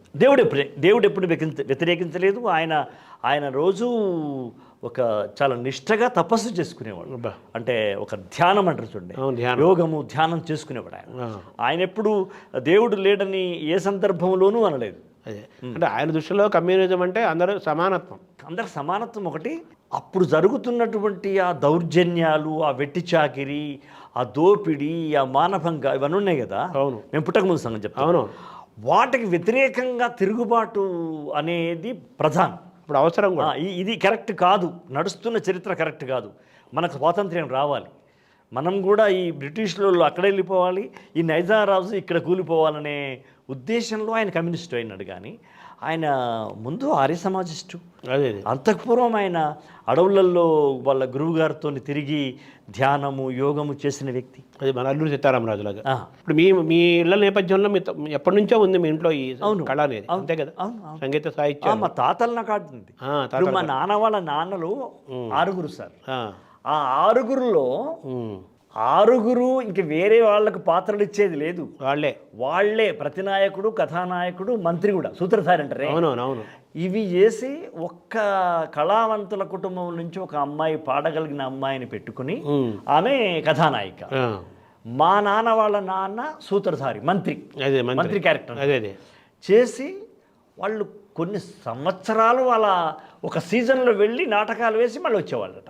దేవుడు ఎప్పుడు వ్యతిరేకించలేదు. ఆయన రోజు ఒక చాలా నిష్టగా తపస్సు చేసుకునేవాడు. అంటే ఒక ధ్యానం అంటారు చూడండి, యోగము ధ్యానం చేసుకునేవాడు ఆయన ఎప్పుడు దేవుడు లేడని ఏ సందర్భంలోనూ అనలేదు. అదే అంటే ఆయన దృష్టిలో కమ్యూనిజం అంటే అందరూ సమానత్వం ఒకటి. అప్పుడు జరుగుతున్నటువంటి ఆ దౌర్జన్యాలు, ఆ వెట్టి చాకిరి, ఆ దోపిడీ, ఆ మానభంగా ఇవన్నీ ఉన్నాయి కదా. అవును, మేము పుట్టకముందు సంగతి చెప్తాను. అవును, వాటికి వ్యతిరేకంగా తిరుగుబాటు అనేది ప్రధానం. ఇప్పుడు అవసరం కూడా. ఇది కరెక్ట్ కాదు, నడుస్తున్న చరిత్ర కరెక్ట్ కాదు, మనకు స్వాతంత్ర్యం రావాలి, మనం కూడా ఈ బ్రిటిష్లో అక్కడ వెళ్ళిపోవాలి, ఈ నైజాం రాజు ఇక్కడ కూలిపోవాలనే ఉద్దేశంలో ఆయన కమ్యూనిస్టు అయినాడు. కానీ ఆయన ముందు ఆర్య సమాజిస్టు. అంతఃపూర్వం ఆయన అడవులలో వాళ్ళ గురువు గారితో తిరిగి ధ్యానము, యోగము చేసిన వ్యక్తి. అది మన అల్లూరి సీతారామరాజులాగా. ఇప్పుడు మీ ఇళ్ళ నేపథ్యంలో ఎప్పటి నుంచో ఉంది మీ ఇంట్లో ఈ కళ అనేది, అంతే కదా? సంగీత సాహిత్యం మా తాతల నాకు ఆడుతుంది. మా నాన్న వాళ్ళ నాన్నలు 6 సార్. ఆ 6 ఇంక వేరే వాళ్ళకు పాత్రలు ఇచ్చేది లేదు. వాళ్ళే ప్రతినాయకుడు, కథానాయకుడు, మంత్రి కూడా, సూత్రధారి అంటారే. అవునవును. ఇవి చేసి ఒక్క కళావంతుల కుటుంబం నుంచి ఒక అమ్మాయి, పాడగలిగిన అమ్మాయిని పెట్టుకుని ఆమె కథానాయిక. మా నాన్న వాళ్ళ నాన్న సూత్రధారి, మంత్రి క్యారెక్టర్ చేసి వాళ్ళు కొన్ని సంవత్సరాలు వాళ్ళ ఒక సీజన్లో వెళ్ళి నాటకాలు వేసి మళ్ళీ వచ్చేవాళ్ళట.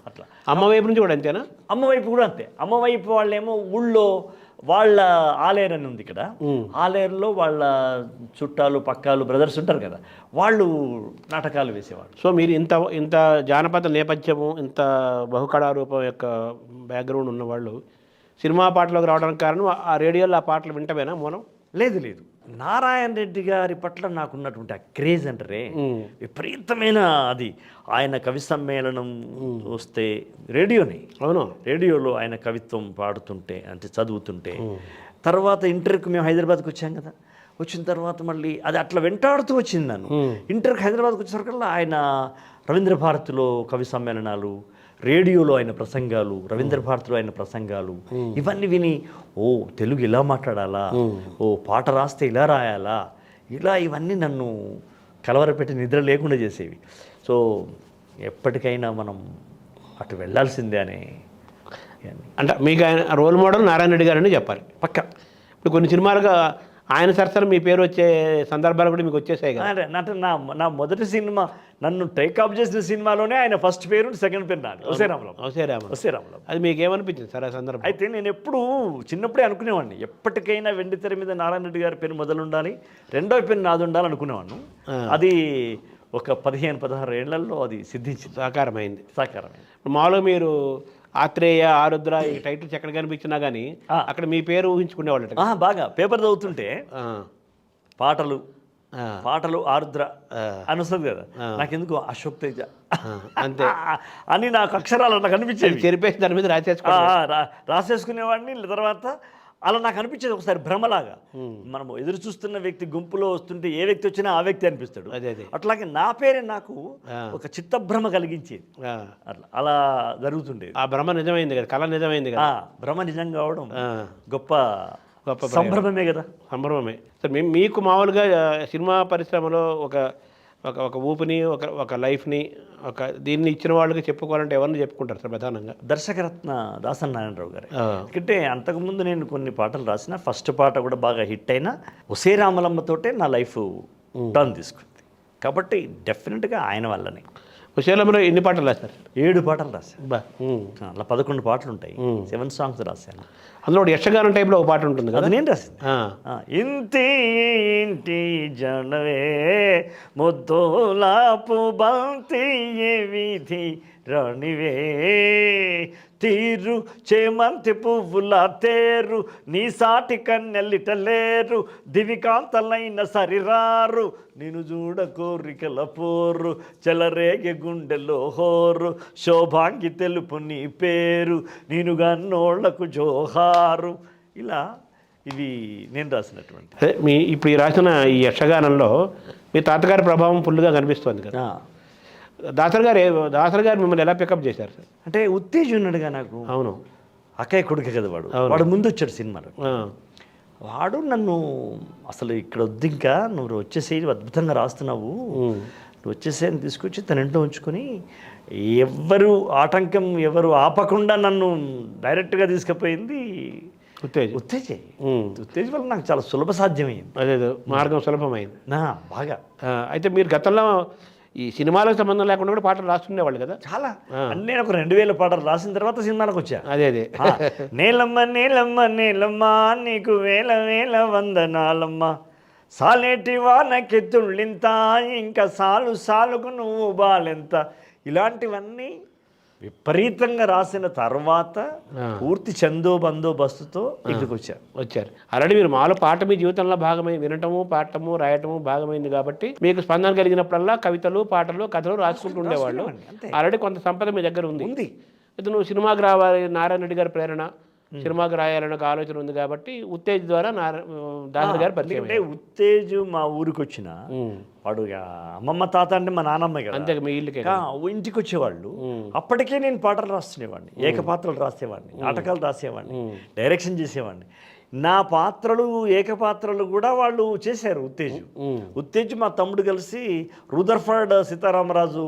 అట్లా అమ్మ వైపు నుంచి కూడా అంతేనా? అమ్మ వైపు కూడా అంతే. అమ్మ వైపు వాళ్ళేమో ఊళ్ళో వాళ్ళ ఆలేరు అని ఉంది ఇక్కడ, ఆలేరులో వాళ్ళ చుట్టాలు, పక్కాలు, బ్రదర్స్ ఉంటారు కదా, వాళ్ళు నాటకాలు వేసేవాళ్ళు. సో మీరు ఇంత జానపద నేపథ్యము, ఇంత బహుకళారూపం యొక్క బ్యాక్గ్రౌండ్ ఉన్నవాళ్ళు సినిమా పాటలోకి రావడానికి కారణం ఆ రేడియోలో ఆ పాటలు వింటమేనా మూలం? లేదు. నారాయణ రెడ్డి గారి పట్ల నాకున్నటువంటి ఆ క్రేజ్ అంటారే విపరీతమైన. అది ఆయన కవి సమ్మేళనం వస్తే రేడియోలో ఆయన కవిత్వం పాడుతుంటే, అంటే చదువుతుంటే, తర్వాత ఇంటర్కి మేము హైదరాబాద్కి వచ్చాం కదా, వచ్చిన తర్వాత మళ్ళీ అది అట్లా వెంటాడుతూ వచ్చింది నన్ను. ఇంటర్కి హైదరాబాద్కి వచ్చేసరికల్లా ఆయన రవీంద్ర భారతిలో కవి సమ్మేళనాలు, రేడియోలో ఆయన ప్రసంగాలు, రవీంద్ర భారతిలో ఆయన ప్రసంగాలు, ఇవన్నీ విని ఓ తెలుగు ఇలా మాట్లాడాలా, ఓ పాట రాస్తే ఇలా రాయాలా, ఇవన్నీ నన్ను కలవరపెట్టి నిద్ర లేకుండా చేసేవి. సో ఎప్పటికైనా మనం అటు వెళ్ళాల్సిందే అని. అంటే మీకు ఆయన రోల్ మోడల్ నారాయణ రెడ్డి గారని చెప్పాలి పక్క. ఇప్పుడు కొన్ని సినిమాలుగా ఆయన సరసన మీ పేరు వచ్చే సందర్భాలు కూడా మీకు వచ్చేసాయి కదా. అంటే నా మొదటి సినిమా, నన్ను టేకప్ చేసిన సినిమాలోనే ఆయన ఫస్ట్ పేరు, సెకండ్ పేరు నాది, వసేరామలం. అది మీకు ఏమనిపించింది సార్ ఆ సందర్భం? అయితే నేను ఎప్పుడు చిన్నప్పుడే అనుకునేవాడిని, ఎప్పటికైనా వెండితెర మీద నారాయణ రెడ్డి గారి పేరు మొదలు ఉండాలి, రెండో పేరు నాది ఉండాలి అనుకునేవాడిని. అది ఒక 15-16 ఏళ్లలో అది సిద్ధించింది, సాకారమైంది. మామూలుగా మీరు ఆత్రేయ, ఆరుద్ర ఈ టైటిల్స్ ఎక్కడ కనిపించినా కానీ అక్కడ మీ పేరు ఊహించుకునేవాళ్ళు బాగా. పేపర్ చదువుతుంటే పాటలు ఆరుద్ర అని వస్తుంది కదా, నాకెందుకు అశోక్ తేజ అంతే అని నాకు అక్షరాలు నాకు అనిపించేది. చెరిపేసి దాని మీద రాసేసుకునేవాడిని. తర్వాత అలా నాకు అనిపించేది ఒకసారి భ్రమలాగా. మనం ఎదురు చూస్తున్న వ్యక్తి గుంపులో వస్తుంటే ఏ వ్యక్తి వచ్చినా ఆ వ్యక్తి అనిపిస్తాడు. అట్లాగే నా పేరే నాకు ఒక చిత్తభ్రమ కలిగించేది. అలా జరుగుతుండేది. ఆ భ్రమ నిజమైంది కదా, కళ నిజమైంది కదా. భ్రమ నిజం కావడం గొప్ప సంభ్రమమే కదా. సంభ్రమమే. సార్ మీకు మామూలుగా సినిమా పరిశ్రమలో ఒక ఒక ఊపిని ఒక లైఫ్ని దీన్ని ఇచ్చిన వాళ్ళకి చెప్పుకోవాలంటే ఎవరిని చెప్పుకుంటారు సార్ ప్రధానంగా? దర్శకరత్న దాసరి నారాయణరావు గారు. ఎందుకంటే అంతకుముందు నేను కొన్ని పాటలు రాసిన, ఫస్ట్ పాట కూడా బాగా హిట్ అయినా ఒసే రామలమ్మతోటే నా లైఫ్ టర్న్ తీసుకుంది. కాబట్టి డెఫినెట్గా ఆయన వల్లనే. విషయాలలో ఎన్ని పాటలు రాశారు? 7 పాటలు రాశాను. బా అలా 11 పాటలు ఉంటాయి. 7 సాంగ్స్ రాశాను. అందులో ఒకటి యక్షగానం టైప్లో ఒక పాట ఉంటుంది కదా, అది నేను రాసింది. ఇంటి ఇంటి జనవే ముద్దులాపు బంతి వీధి రాణివే తీరు చేమంతి పువ్వుల తేరు నీ సాటి కన్నెల్లిటలేరు దివికాంతలైన సరిరారు నిన్ను చూడ కోరికల పోరు చెలరేగే గుండెలో హోరు శోభాంగి తెలుపు నీ పేరు నేను గన్నోళ్లకు జోహారు. ఇలా ఇవి నేను రాసినటువంటి. ఇప్పుడు ఈ రాసిన ఈ యక్షగానంలో మీ తాతగారి ప్రభావం ఫుల్గా కనిపిస్తుంది కదా. దాసరి గారు మిమ్మల్ని ఎలా పికప్ చేశారు సార్? అంటే ఉత్తేజం ఉన్నాడుగా నాకు. అవును, అక్కయ్య కొడుకే కదా వాడు ముందు వచ్చాడు సినిమాలో. వాడు నన్ను అసలు ఇక్కడ వద్దు, ఇంకా నువ్వు వచ్చేసి అద్భుతంగా రాస్తున్నావు, నువ్వు వచ్చేసేని తీసుకొచ్చి తన ఇంట్లో ఉంచుకొని ఎవరు ఆటంకం ఎవరు ఆపకుండా నన్ను డైరెక్ట్గా తీసుకుపోయింది ఉత్తేజ్ వల్ల నాకు చాలా సులభ సాధ్యమైంది. అదే మార్గం సులభమైంది బాగా. అయితే మీరు గతంలో ఈ సినిమాలకు సంబంధం లేకుండా కూడా పాటలు రాస్తుండేవాళ్ళు కదా చాలా. నేను ఒక 2000 పాటలు రాసిన తర్వాత సినిమాలకు వచ్చా. అదే నేలమ్మ నేలమ్మ నేలమ్మ నీకు వేల వేల వందనాలమ్మ సాలేటి వానకెత్తుళ్ళింత ఇంకా సాలు సాలుకు నువ్వు బాలెంత, ఇలాంటివన్నీ విపరీతంగా రాసిన తర్వాత పూర్తి చందో బందోబస్తుతో ఇక్కడికి వచ్చారు. ఆల్రెడీ మీరు మాలో పాట మీ జీవితంలో భాగమైంది, వినటము పాడటము రాయటము భాగమైంది కాబట్టి మీకు స్పందన కలిగినప్పుడల్లా కవితలు పాటలు కథలు రాసుకుంటూ ఉండేవాళ్ళు. ఆల్రెడీ కొంత సంపద మీ దగ్గర ఉంది. అయితే నువ్వు సినిమాకి రావాలి, నారాయణ రెడ్డి గారి ప్రేరణ, సినిమాకి రాయాలని ఒక ఆలోచన ఉంది కాబట్టి ఉత్తేజ్ ద్వారా దాసరి గారు పరిచయం. అంటే ఉత్తేజ్ మా ఊరికి వచ్చిన వాడు అమ్మమ్మ తాత అంటే మా నాన్నమ్మ కదా, అంతే మీ ఇల్లుకే ఇంటికి వచ్చేవాళ్ళు. అప్పటికే నేను పాటలు రాస్తుండేవాడిని, ఏకపాత్రలు రాసేవాడిని, నాటకాలు రాసేవాడిని, డైరెక్షన్ చేసేవాడిని. నా పాత్రలు ఏకపాత్రలు కూడా వాళ్ళు చేశారు. ఉత్తేజ్ మా తమ్ముడు కలిసి రుదర్ఫర్డ్ సీతారామరాజు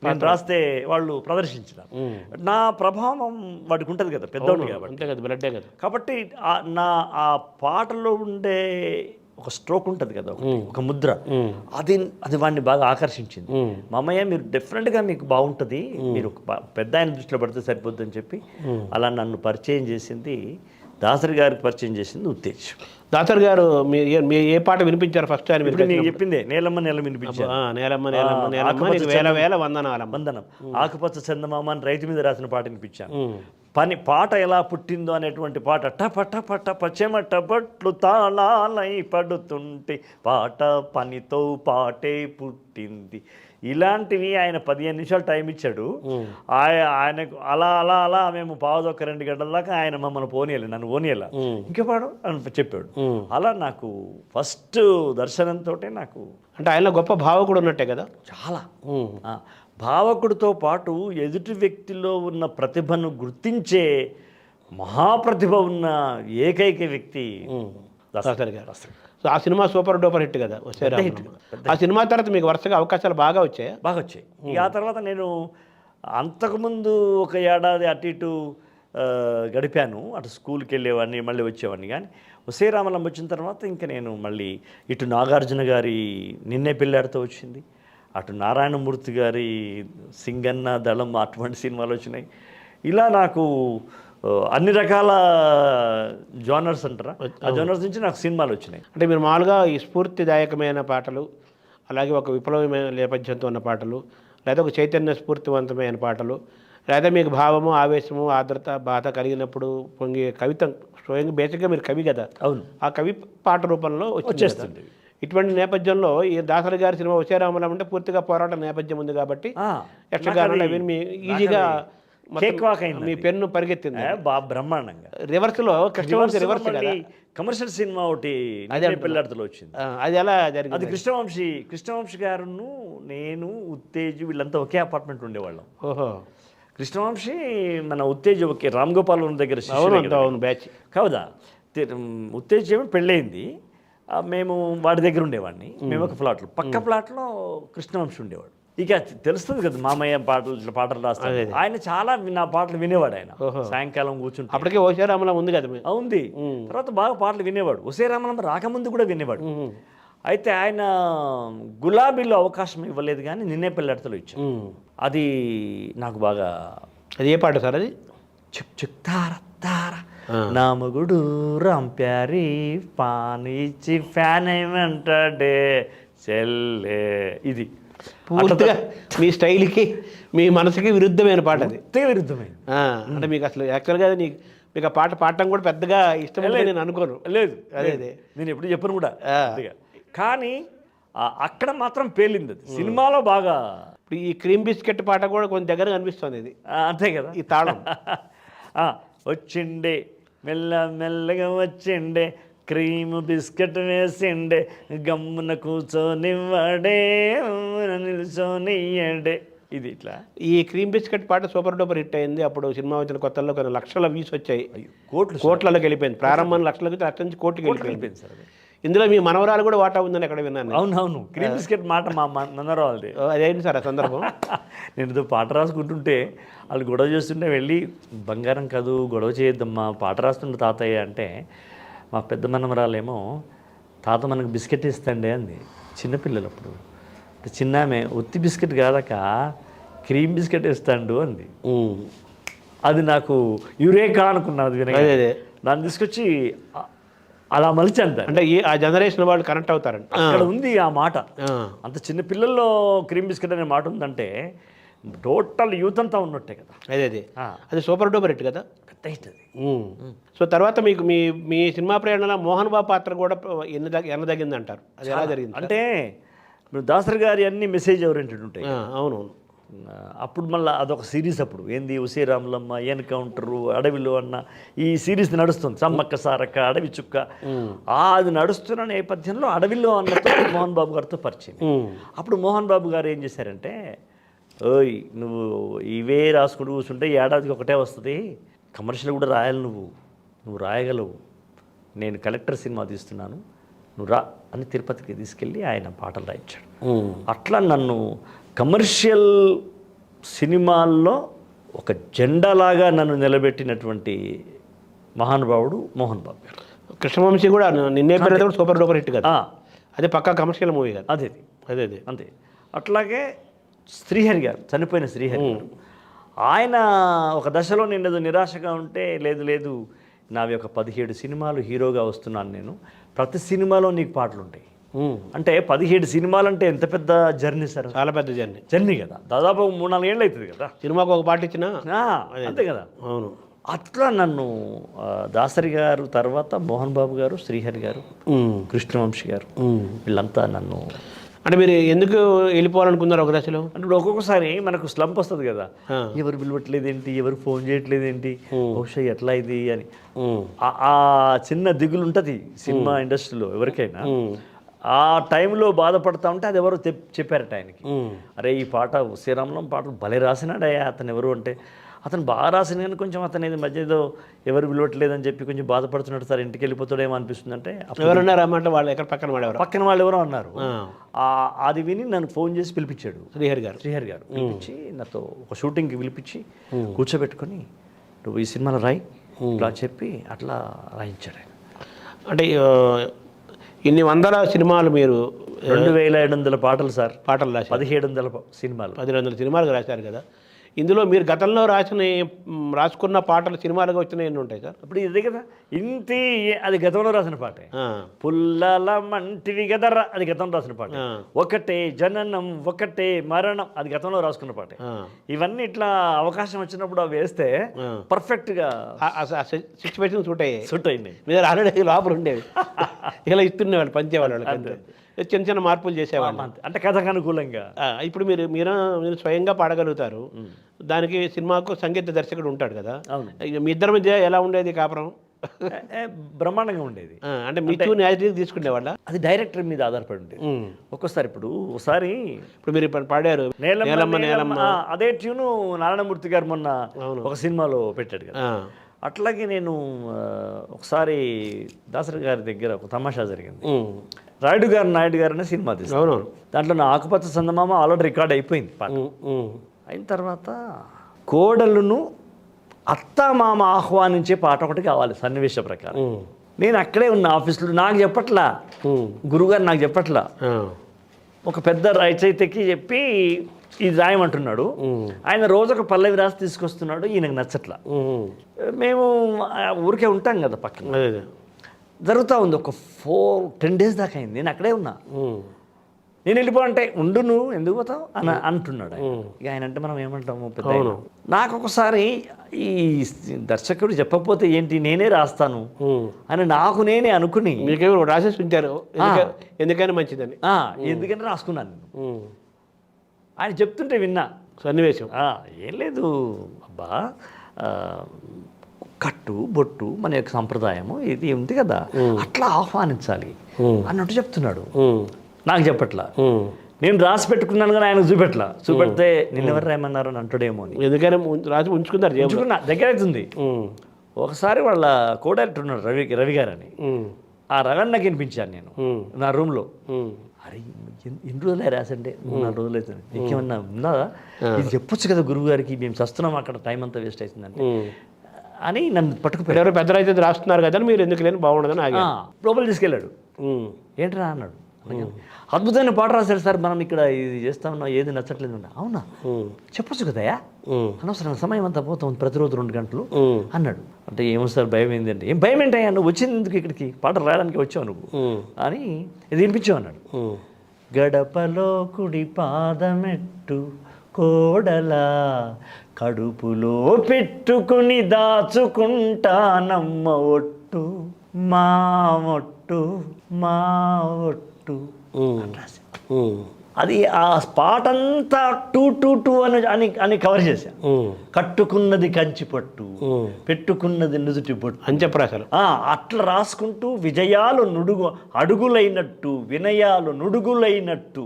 నేను రాస్తే వాళ్ళు ప్రదర్శించారు. నా ప్రభావం వాడికి ఉంటుంది కదా, పెద్దవాడు కాబట్టి నా ఆ పాటలో ఉండే ఒక స్ట్రోక్ ఉంటుంది కదా, ఒక ముద్ర, అది వాడిని బాగా ఆకర్షించింది. మామయ్య మీరు డెఫినెట్గా మీకు బాగుంటుంది, మీరు పెద్ద ఆయన దృష్టిలో పడితే సరిపోద్ది అని చెప్పి అలా నన్ను పరిచయం చేసింది, దాసరి గారికి పరిచయం చేసింది ఉత్తేజ్. దాసరి గారు మీ ఏ పాట వినిపించారు ఫస్ట్ ఆయన? నేను చెప్పిందే నేలమ్మ నేల వినిపించారు. వందనం ఆకుపచ్చ చందమామ అని రైతు మీద రాసిన పాట వినిపించాను. పాట ఎలా పుట్టిందో అనేటువంటి పాట, టప టప టప చెమట బట్లు తాళాలై పడుతుంటే పాట పనితో పాటే పుట్టింది. ఇలాంటివి ఆయన 15 నిమిషాలు టైం ఇచ్చాడు. ఆయనకు అలా అలా అలా మేము పావుదొక్క 2 గంటల దాకా ఆయన మమ్మల్ని పోనీయాలి, నన్ను పోనీయాల, ఇంకే పాడు అని చెప్పాడు. అలా నాకు ఫస్ట్ దర్శనంతో నాకు అంటే ఆయన గొప్ప భావకుడు ఉన్నట్టే కదా. చాలా భావకుడితో పాటు ఎదుటి వ్యక్తిలో ఉన్న ప్రతిభను గుర్తించే మహాప్రతిభ ఉన్న ఏకైక వ్యక్తి దాసరి గారు. ఆ సినిమా సూపర్ డూపర్ హిట్ కదా. ఆ సినిమా తర్వాత మీకు వరుసగా అవకాశాలు బాగా వచ్చాయి. ఇక ఆ తర్వాత నేను అంతకుముందు ఒక ఏడాది అటు ఇటు గడిపాను. అటు స్కూల్కి వెళ్ళేవాడిని, మళ్ళీ వచ్చేవాడిని. కానీ ఒసే రామలమ్మ వచ్చిన తర్వాత ఇంకా నేను మళ్ళీ ఇటు నాగార్జున గారి నిన్నే పెళ్ళాడితో వచ్చింది, అటు నారాయణమూర్తి గారి సింగన్న దళం, అటువంటి సినిమాలు వచ్చినాయి. ఇలా నాకు అన్ని రకాల జోనర్స్ అంటారా, ఆ జోనర్స్ నుంచి నాకు సినిమాలు వచ్చినాయి. అంటే మీరు మామూలుగా ఈ స్ఫూర్తిదాయకమైన పాటలు, అలాగే ఒక విప్లవమైన నేపథ్యంతో ఉన్న పాటలు, లేదా ఒక చైతన్య స్ఫూర్తివంతమైన పాటలు, లేదా మీకు భావము ఆవేశము ఆర్ద్రత బాధ కలిగినప్పుడు పొంగే కవిత, స్వయంగా బేసిక్గా మీరు కవి కదా. అవును, ఆ కవి పాట రూపంలో వచ్చేస్తుంది. ఇటువంటి నేపథ్యంలో ఈ దాసరి గారి సినిమా వచ్చే రామలం అంటే పూర్తిగా పోరాట నేపథ్యం ఉంది కాబట్టి యక్షగానంలో అవి మీ ఈజీగా మీ పెన్ను పరిగెత్తింది బ్రహ్మాండంగా. రివర్స్లో కృష్ణవంశీ రివర్స్ కమర్షియల్ సినిమా ఒకటి పిల్లాడితో వచ్చింది. అది ఎలా జరిగింది? అది కృష్ణవంశీ గారును నేను ఉత్తేజ్ వీళ్ళంతా ఒకే అపార్ట్మెంట్ ఉండేవాళ్ళం. ఓహో, కృష్ణవంశీ మన ఉత్తేజ్ ఒకే రామ్ గోపాల్ దగ్గర బ్యాచ్ కాదా. ఉత్తేజ్ ఏమో పెళ్ళయింది, మేము వాడి దగ్గర ఉండేవాడిని. మేము ఒక ప్లాట్లో, పక్క ప్లాట్లో కృష్ణవంశీ ఉండేవాడు. ఇక తెలుస్తుంది కదా మామయ్య పాటలు ఇట్లా పాటలు రాస్తాడు. ఆయన చాలా నా పాటలు వినేవాడు. ఆయన సాయంకాలం కూర్చుంటే అప్పటికే ఓషే రామలం ఉంది కదా ఉంది. తర్వాత బాగా పాటలు వినేవాడు. ఒసే రామలం రాకముందు కూడా వినేవాడు. అయితే ఆయన గులాబీలో అవకాశం ఇవ్వలేదు, కానీ నిన్నే పెళ్ళాడతలో ఇచ్చాడు. అది నాకు బాగా. అది ఏ పాట సార్ అది? చిక్ చిక్ తార తార నా మగుడు రంప్యారి పాన్ ఇచ్చి ఫ్యాన్ ఏమంటాడే చెల్లే. ఇది పూర్తిగా మీ స్టైల్కి మీ మనసుకి విరుద్ధమైన పాట అది. విరుద్ధమైంది. అంటే మీకు అసలు యాక్చువల్గా మీకు ఆ పాట పాడటం కూడా పెద్దగా ఇష్టం లేదు నేను అనుకోను. లేదు అదే నేను ఎప్పుడు చెప్పను కూడా. కానీ అక్కడ మాత్రం పేలింది అది. సినిమాలో బాగా. ఇప్పుడు ఈ క్రీమ్ బిస్కెట్ పాట కూడా కొంచెం దగ్గరగా అనిపిస్తుంది ఇది. అంతే కదా ఈ తాళం. వచ్చిండే మెల్ల మెల్లగా వచ్చిండే క్రీమ్ బిస్కెట్ వేసిండే గమ్మున కూర్చొనివ్వడే నిల్చొనియ్యడే. ఇది ఇట్లా. ఈ క్రీమ్ బిస్కెట్ పాట సూపర్ డూపర్ హిట్ అయింది. అప్పుడు సినిమా వచ్చిన కొత్తల్లో కొన్ని లక్షల వ్యూస్ వచ్చాయి. కోట్లలోకి వెళ్ళిపోయింది. ప్రారంభం లక్షల నుంచి కోట్లకి వెళ్ళిపోయింది సార్. ఇందులో మీ మనవరాలు కూడా వాటా ఉందని ఎక్కడ విన్నాను. అవునవును. క్రీమ్ బిస్కెట్ మాట మా మనవరాలది. అదేంటి సార్ ఆ సందర్భం? నేను పాట రాసుకుంటుంటే వాళ్ళు గొడవ చేస్తుంటే వెళ్ళి, బంగారం కాదు గొడవ చేయొద్దమ్మా, పాట రాస్తుంటే తాతయ్య అంటే, మా పెద్ద మనవరాలేమో తాత మనకు బిస్కెట్ ఇస్తాండే అంది. చిన్నపిల్లలు అప్పుడు. చిన్నామే ఒత్తి బిస్కెట్ కాదక క్రీమ్ బిస్కెట్ ఇస్తాండు అంది. అది నాకు యురేకా అనుకున్నది వినగానే. దాన్ని తీసుకొచ్చి అలా మలిచి అంత. అంటే ఆ జనరేషన్ వాళ్ళు కనెక్ట్ అవుతారంట. అక్కడ ఉంది ఆ మాట. అంత చిన్న పిల్లల్లో క్రీమ్ బిస్కెట్ అనే మాట ఉందంటే టోటల్ యూత్ అంతా ఉన్నట్టే కదా. అదే అది సూపర్ డూపర్ హిట్ కదా, పెద్ద హిట్ అది. సో తర్వాత మీకు మీ సినిమా ప్రయాణంలో మోహన్ బాబు పాత్ర కూడా ఎన్నదగింది అంటారు. అది ఎలా జరిగింది? అంటే దాసరి గారి అన్ని మెసేజ్ ఓరియంటెడ్ ఉంటాయి. అవునవును. అప్పుడు మళ్ళీ అదొక సిరీస్. అప్పుడు ఏంది ఉసే రాములమ్మ, ఎన్కౌంటరు, అడవిలో అన్న ఈ సిరీస్ నడుస్తుంది. సమ్మక్క సారక్క, అడవి చుక్క. అది నడుస్తున్న నేపథ్యంలో అడవిలో అన్నతో మోహన్ బాబు గారితో పరిచయం. అప్పుడు మోహన్ బాబు గారు ఏం చేశారంటే, ఓయ్ నువ్వు ఇవే రాసుకుంటూ కూర్చుంటే ఏడాదికి ఒకటే వస్తుంది, కమర్షియల్ కూడా రాయాలి, నువ్వు రాయగలవు, నేను కలెక్టర్ సినిమా తీస్తున్నాను, నువ్వు రా అని తిరుపతికి తీసుకెళ్ళి ఆయన పాటలు రాయించాడు. అట్లా నన్ను కమర్షియల్ సినిమాల్లో ఒక జెండాలాగా నన్ను నిలబెట్టినటువంటి మహానుభావుడు మోహన్ బాబు గారు. కృష్ణవంశీ కూడా నిన్నే పేరు సూపర్ డూపర్ హిట్ కదా, అదే పక్కా కమర్షియల్ మూవీ కదా. అదే అంతే. అట్లాగే శ్రీహరి గారు, చనిపోయిన శ్రీహరి గారు, ఆయన ఒక దశలో నేను ఏదో నిరాశగా ఉంటే, లేదు నావి ఒక 17 సినిమాలు హీరోగా వస్తున్నాను నేను, ప్రతి సినిమాలో నీకు పాటలు ఉంటాయి అంటే 17 సినిమాలు అంటే ఎంత పెద్ద జర్నీ సార్. చాలా పెద్ద జర్నీ కదా. దాదాపు 3-4 ఏళ్ళు అవుతుంది కదా సినిమాకు ఒక పాట ఇచ్చినా. అంతే కదా. అవును. అట్లా నన్ను దాసరి గారు తర్వాత మోహన్ బాబు గారు, శ్రీహరి గారు, కృష్ణవంశీ గారు, వీళ్ళంతా నన్ను. అంటే మీరు ఎందుకు వెళ్ళిపోవాలనుకున్నారు ఒక దశలో? అంటే ఇప్పుడు ఒక్కొక్కసారి మనకు స్లంప్ వస్తుంది కదా, ఎవరు పిలవట్లేదేంటి, ఎవరు ఫోన్ చేయట్లేదేంటి, బహుశా ఎట్లా ఇది అని ఆ చిన్న దిగులు ఉంటుంది సినిమా ఇండస్ట్రీలో ఎవరికైనా. ఆ టైంలో బాధపడతా ఉంటే అది ఎవరు చెప్పారట ఆయనకి, అరే ఈ పాట శ్రీరామలం పాటలు భలే రాసినాడయ్యా అతను. ఎవరు అంటే అతను బాగా రాసిన కానీ కొంచెం అతను ఏది మధ్య ఏదో ఎవరు విలువట్లేదని చెప్పి కొంచెం బాధపడుతున్నాడు సార్, ఇంటికి వెళ్ళిపోతాడేమో అనిపిస్తుంది అంటే. ఎవరున్నారన్నమాట వాళ్ళు ఎక్కడ పక్కన వాళ్ళు ఎవరో అన్నారు. అది విని నన్ను ఫోన్ చేసి పిలిపించాడు శ్రీహరి గారు పిలిపించి నాతో ఒక షూటింగ్కి పిలిపించి కూర్చోబెట్టుకొని, నువ్వు ఈ సినిమాలో రాయి ఇట్లా చెప్పి అట్లా రాయించాడు ఆయన. అంటే ఇన్ని వందల సినిమాలు మీరు 2700 పాటలు సార్, పాటలు రాశారు. 1700 సినిమాలు, 1700 సినిమాలు రాశారు కదా. ఇందులో మీరు గతంలో రాసుకున్న పాటలు సినిమాలుగా వచ్చినాయి ఎన్ని ఉంటాయి సార్? ఇప్పుడు ఇదే కదా ఇంటి, అది గతంలో రాసిన పాటే. పుల్లల మంటివి గదర్రా, అది గతంలో రాసిన పాట. ఒకటే జననం ఒకటే మరణం, అది గతంలో రాసుకున్న పాటే. ఇవన్నీ ఇట్లా అవకాశం వచ్చినప్పుడు అవి వేస్తే పర్ఫెక్ట్గా సిచ్యువేషన్ సూట్ అయింది. మీద ఆల్రెడీ లోపల ఉండేవి ఇలా ఇస్తుండేవాళ్ళు, పంచేవాళ్ళు వాళ్ళకి చిన్న మార్పులు చేసేవాళ్ళు, అంటే కథకు అనుకూలంగా. ఇప్పుడు మీరు స్వయంగా పాడగలుగుతారు, దానికి సినిమాకు సంగీత దర్శకుడు ఉంటాడు కదా. మీ ఇద్దరి మధ్య ఎలా ఉండేది కాపురం? బ్రహ్మాండంగా ఉండేది. అంటే మీ ట్యూన్ యాజిటీకి తీసుకునేవాళ్ళ? అది డైరెక్టర్ మీద ఆధారపడి ఉండేది. ఒక్కోసారి ఇప్పుడు మీరు పాడారు నేలమ్మ, అదే ట్యూను నారాయణమూర్తి గారు మొన్న ఒక సినిమాలో పెట్టాడు కదా. అట్లాగే నేను ఒకసారి దాసరి గారి దగ్గర ఒక తమాషా జరిగింది. నాయుడు గారు అనే సినిమా తీసి అవునవును. దాంట్లో నా ఆకుపచ్చ చందమామ ఆల్రెడీ రికార్డ్ అయిపోయింది పాట. అయిన తర్వాత కోడలును అత్తామామ ఆహ్వానించే పాట ఒకటి కావాలి సన్నివేశ ప్రకారం. నేను అక్కడే ఉన్న ఆఫీస్లో, నాకు చెప్పట్లా, గురుగారు నాకు చెప్పట్లా, ఒక పెద్ద రచయితకి చెప్పి ఇది రాయమంటున్నాడు. ఆయన రోజు ఒక పల్లవి రాసి తీసుకొస్తున్నాడు. ఈయనకు నచ్చట్లా. మేము ఊరికే ఉంటాం కదా పక్కన. జరుగుతూ ఉంది. ఒక 10 days దాకా అయింది. నేను అక్కడే ఉన్నా. నేను వెళ్ళిపో అంటే ఉండు, నువ్వు ఎందుకు పోతావు అని అంటున్నాడు. ఇక ఆయన అంటే మనం ఏమంటాము పెద్ద. నాకు ఒకసారి ఈ దర్శకుడు చెప్పకపోతే ఏంటి, నేనే రాస్తాను అని నాకు నేనే అనుకుని మీకేమో రాసేసి ఉంచారు, ఎందుకైనా మంచిదని. ఎందుకంటే రాసుకున్నాను నేను. ఆయన చెప్తుంటే విన్నా సన్నివేశం. ఏం లేదు అబ్బా, కట్టు బొట్టు మన యొక్క సంప్రదాయము ఇది ఉంది కదా, అట్లా ఆహ్వానించాలి అన్నట్టు చెప్తున్నాడు. నాకు చెప్పట్లా. నేను రాసి పెట్టుకున్నాను కానీ ఆయన చూపెడితే నిన్నెవరు రాయమన్నారు అని అంటాడేమో అని. ఎందుకైనా రాసి ఉంచుకున్నా దగ్గర అవుతుంది. ఒకసారి వాళ్ళ కో-డైరెక్టర్ ఉన్నాడు రవి గారు అని. ఆ రవి నాకు వినిపించాను నేను నా రూమ్లో. అరే ఎన్ని రోజులే రాసంటే 3-4 రోజులు అవుతుంది, నీకేమన్నా ఉందా, ఇది చెప్పొచ్చు కదా గురువు గారికి, మేము చస్తున్నాం అక్కడ, టైం అంతా వేస్ట్ అవుతుందంటే అని నన్ను పట్టుకుపోయాడు. ఎవరు పెద్ద రైతు రాస్తున్నారు కదా మీరు ఎందుకు లేని బాగుండదని లోపల తీసుకెళ్ళాడు. ఏంట్రా అన్నాడు. అద్భుతమైన పాట రాశారు సార్, మనం ఇక్కడ ఇది చేస్తా ఉన్నాం, ఏది నచ్చట్లేదు. అవునా, చెప్పొచ్చు కదయా, అనవసరం సమయం అంతా పోతాం ప్రతిరోజు 2 గంటలు అన్నాడు. అంటే ఏమో సార్ భయం ఏంటంటే, ఏం భయం ఏంటయ్యా, నువ్వు వచ్చింది ఎందుకు ఇక్కడికి, పాట రాయడానికి వచ్చావు నువ్వు అని ఇది వినిపించావు అన్నాడు. గడపలో కుడి పాదమెట్టు కోడలా, కడుపులో పెట్టుకుని దాచుకుంటానమ్మ ఒట్టు, మా ఒట్టు, మా ఒట్టు అని రాశా. అది ఆ పాట అంతా 2 అని కవర్ చేశా. కట్టుకున్నది కంచి పట్టు, పెట్టుకున్నది నుదుటి పొట్టు అని చెప్పరా అసలు. అట్లా రాసుకుంటూ విజయాలు అడుగులైనట్టు, వినయాలు నుడుగులైనట్టు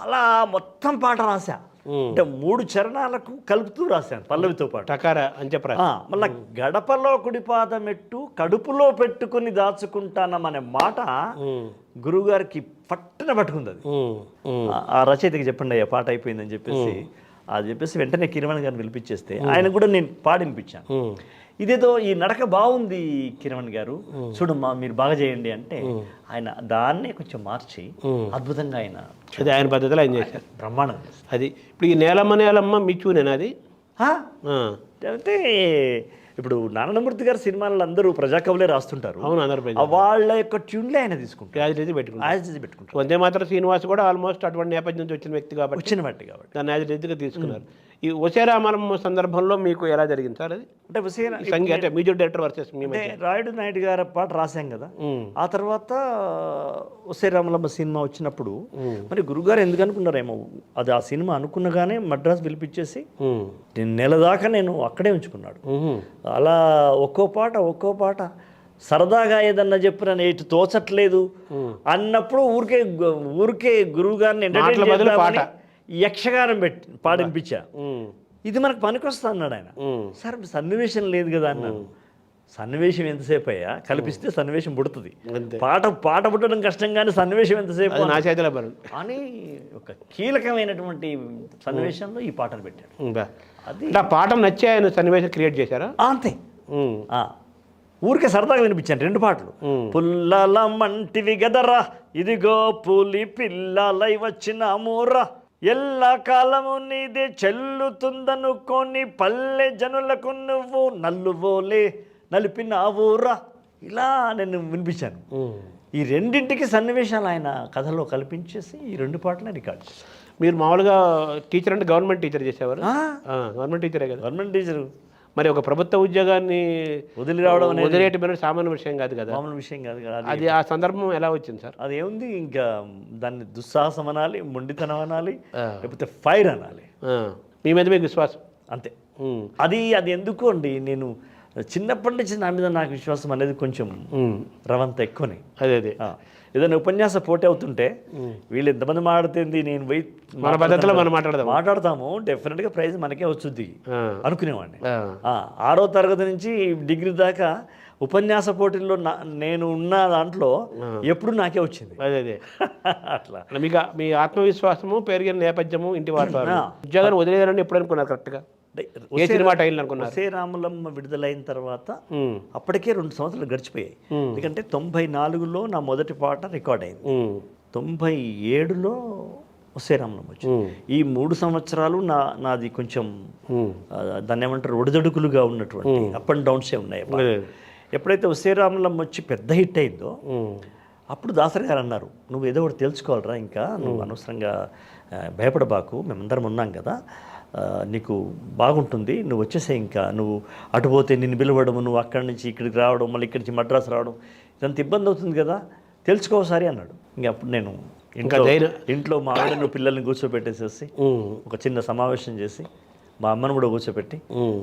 అలా మొత్తం పాట రాశా. అంటే 3 చరణాలకు కలుపుతూ రాశాను పల్లవితో పాటు. టకారా అని చెప్పరా. మళ్ళా గడపలో కుడిపాదమెట్టు, కడుపులో పెట్టుకుని దాచుకుంటానమనే మాట గురువుగారికి పట్టున పట్టుకుంది. అది ఆ రచయితకి చెప్పండి అయ్యా పాట అయిపోయిందని చెప్పేసి వెంటనే కిరవణ్ గారిని పిలిపించేస్తే ఆయన కూడా నేను పాడినిపించాను. ఇదేదో ఈ నడక బాగుంది కిరవణ్ గారు, చూడమ్మా మీరు బాగా చేయండి అంటే ఆయన దాన్నే కొంచెం మార్చి అద్భుతంగా ఆయన పద్ధతిలో ఆయన చేశారు. బ్రహ్మాండం. అది ఇప్పుడు ఈ నేలమ్మ మీ చూనేనా అది. అంటే ఇప్పుడు నారాయణమూర్తి గారి సినిమాలు అందరూ ప్రజాకవులే రాస్తుంటారు. అవును, అందరూ వాళ్ళ యొక్క ట్యూన్లే ఆయన తీసుకుంటారు, పెట్టుకుంటారు. వందే మాత్రం శ్రీనివాస్ కూడా ఆల్మోస్ట్ అటువంటి నేపథ్యం నుంచి వచ్చిన వ్యక్తి కాబట్టి దాన్ని యాజ్ రీతిగా తీసుకున్నారు. ఈ ఒసేరామలం సందర్భంలో మీకు ఎలా జరిగింది సార్ అది? అంటే music director versus Rayudu Naidu గారి పాట రాశాం కదా, ఆ తర్వాత ఒసేరామలమ్మ సినిమా వచ్చినప్పుడు మరి గురుగారు ఎందుకు అనుకున్నారేమో అది, ఆ సినిమా అనుకున్నగానే మద్రాసు పిలిపించేసి నెల దాకా నేను అక్కడే ఉంచుకున్నాడు. అలా ఒక్కో పాట సరదాగా ఏదన్నా చెప్పిన ఇటు తోచట్లేదు అన్నప్పుడు ఊరికే గురువు గారిని యక్షగానం పెట్టి పాడినిపించా. ఇది మనకు పనికొస్తా అన్నాడు ఆయన. సార్ సన్నివేశం లేదు కదా అన్నాను. సన్నివేశం ఎంతసేపు అయ్యా, కల్పిస్తే సన్నివేశం పుడుతుంది. పాట పుట్టడం కష్టం కానీ సన్నివేశం ఎంతసేపు అని ఒక కీలకమైనటువంటి సన్నివేశంలో ఈ పాటను పెట్టాడు. అది ఆ పాఠం నచ్చే ఆయన సన్నివేశం క్రియేట్ చేశారా? అంతే. ఊరికే సరదాగా వినిపించాను 2 పాటలు. పుల్లల మంటివి గదరా, ఇదిగో పులి పిల్లలై వచ్చిన మూరా, ఎల్ల కాలము నీదే చెల్లుతుందనుకోని పల్లె జనులకు నువ్వు నల్లువోలే నలిపినావురా, ఇలా నేను వినిపించాను. ఈ 2ంటికి సన్నివేశాలు ఆయన కథలో కల్పించేసి ఈ 2 పాటలే రికార్డ్ చేశాను. మీరు మామూలుగా టీచర్ అంటే గవర్నమెంట్ టీచర్ చేసేవారు? గవర్నమెంట్ టీచరే కదా. Government teacher. మరి ఒక ప్రభుత్వ ఉద్యోగాన్ని వదిలేయటం సామాన్య విషయం కాదు కదా. మామూలు విషయం కాదు కదా అది. ఆ సందర్భం ఎలా వచ్చింది సార్? అది ఏముంది, ఇంకా దాన్ని దుస్సాహసం అనాలి, మొండితనం అనాలి, లేకపోతే ఫైర్ అనాలి. మీ మీద మీకు విశ్వాసం అంతే. అది ఎందుకు అండి, నేను చిన్నప్పటి నుంచి నా మీద నాకు విశ్వాసం అనేది కొంచెం రవంత ఎక్కువనే. అదే ఏదైనా ఉపన్యాస పోటీ అవుతుంటే వీళ్ళు ఎంతమంది మాట్లాడుతుంది, నేను పోయి మన పద్ధతిలో మనం మాట్లాడతాము, డెఫినెట్గా ప్రైజ్ మనకే వస్తుంది అనుకునేవాడిని. 6వ తరగతి నుంచి డిగ్రీ దాకా ఉపన్యాస పోటీల్లో నేను ఉన్న దాంట్లో ఎప్పుడు నాకే వచ్చింది. అదే అట్లా మీకు మీ ఆత్మవిశ్వాసము పెరిగిన నేపథ్యము ఇంటి వాతావరణం ఉద్యోగాన్ని వదిలేయాలని ఎప్పుడు అనుకున్నారు కరెక్ట్గా? ఏ సినిమా టైంలో అనుకున్నారు? రాములమ్మ విడుదలైన తర్వాత అప్పటికే 2 సంవత్సరాలు గడిచిపోయాయి. ఎందుకంటే 94లో నా మొదటి పాట రికార్డ్ అయింది, 97లో రాములమ్మ వచ్చింది. ఈ 3 సంవత్సరాలు నాది కొంచెం దాన్ని ఏమంటారు ఒడిదొడుకులుగా ఉన్నటువంటి అప్ అండ్ డౌన్సే ఉన్నాయి. ఎప్పుడైతే రాములమ్మ వచ్చి పెద్ద హిట్ అయిందో అప్పుడు దాసరి గారు అన్నారు, నువ్వు ఏదో ఒకటి తెలుసుకోవాలరా, ఇంకా నువ్వు అనవసరంగా భయపడబాకు, మేమందరం ఉన్నాం కదా, నీకు బాగుంటుంది, నువ్వు వచ్చేసే, ఇంకా నువ్వు అటుపోతే నిన్ను పిలవడము, నువ్వు అక్కడి నుంచి ఇక్కడికి రావడం, మళ్ళీ ఇక్కడి నుంచి మద్రాసు రావడం, ఇదంత ఇబ్బంది అవుతుంది కదా, తెలుసుకోసారి అన్నాడు. ఇంకా అప్పుడు నేను ఇంట్లో మా ఆవిడను పిల్లల్ని కూర్చోబెట్టేసేసి ఒక చిన్న సమావేశం చేసి మా అమ్మను కూడా కూర్చోబెట్టి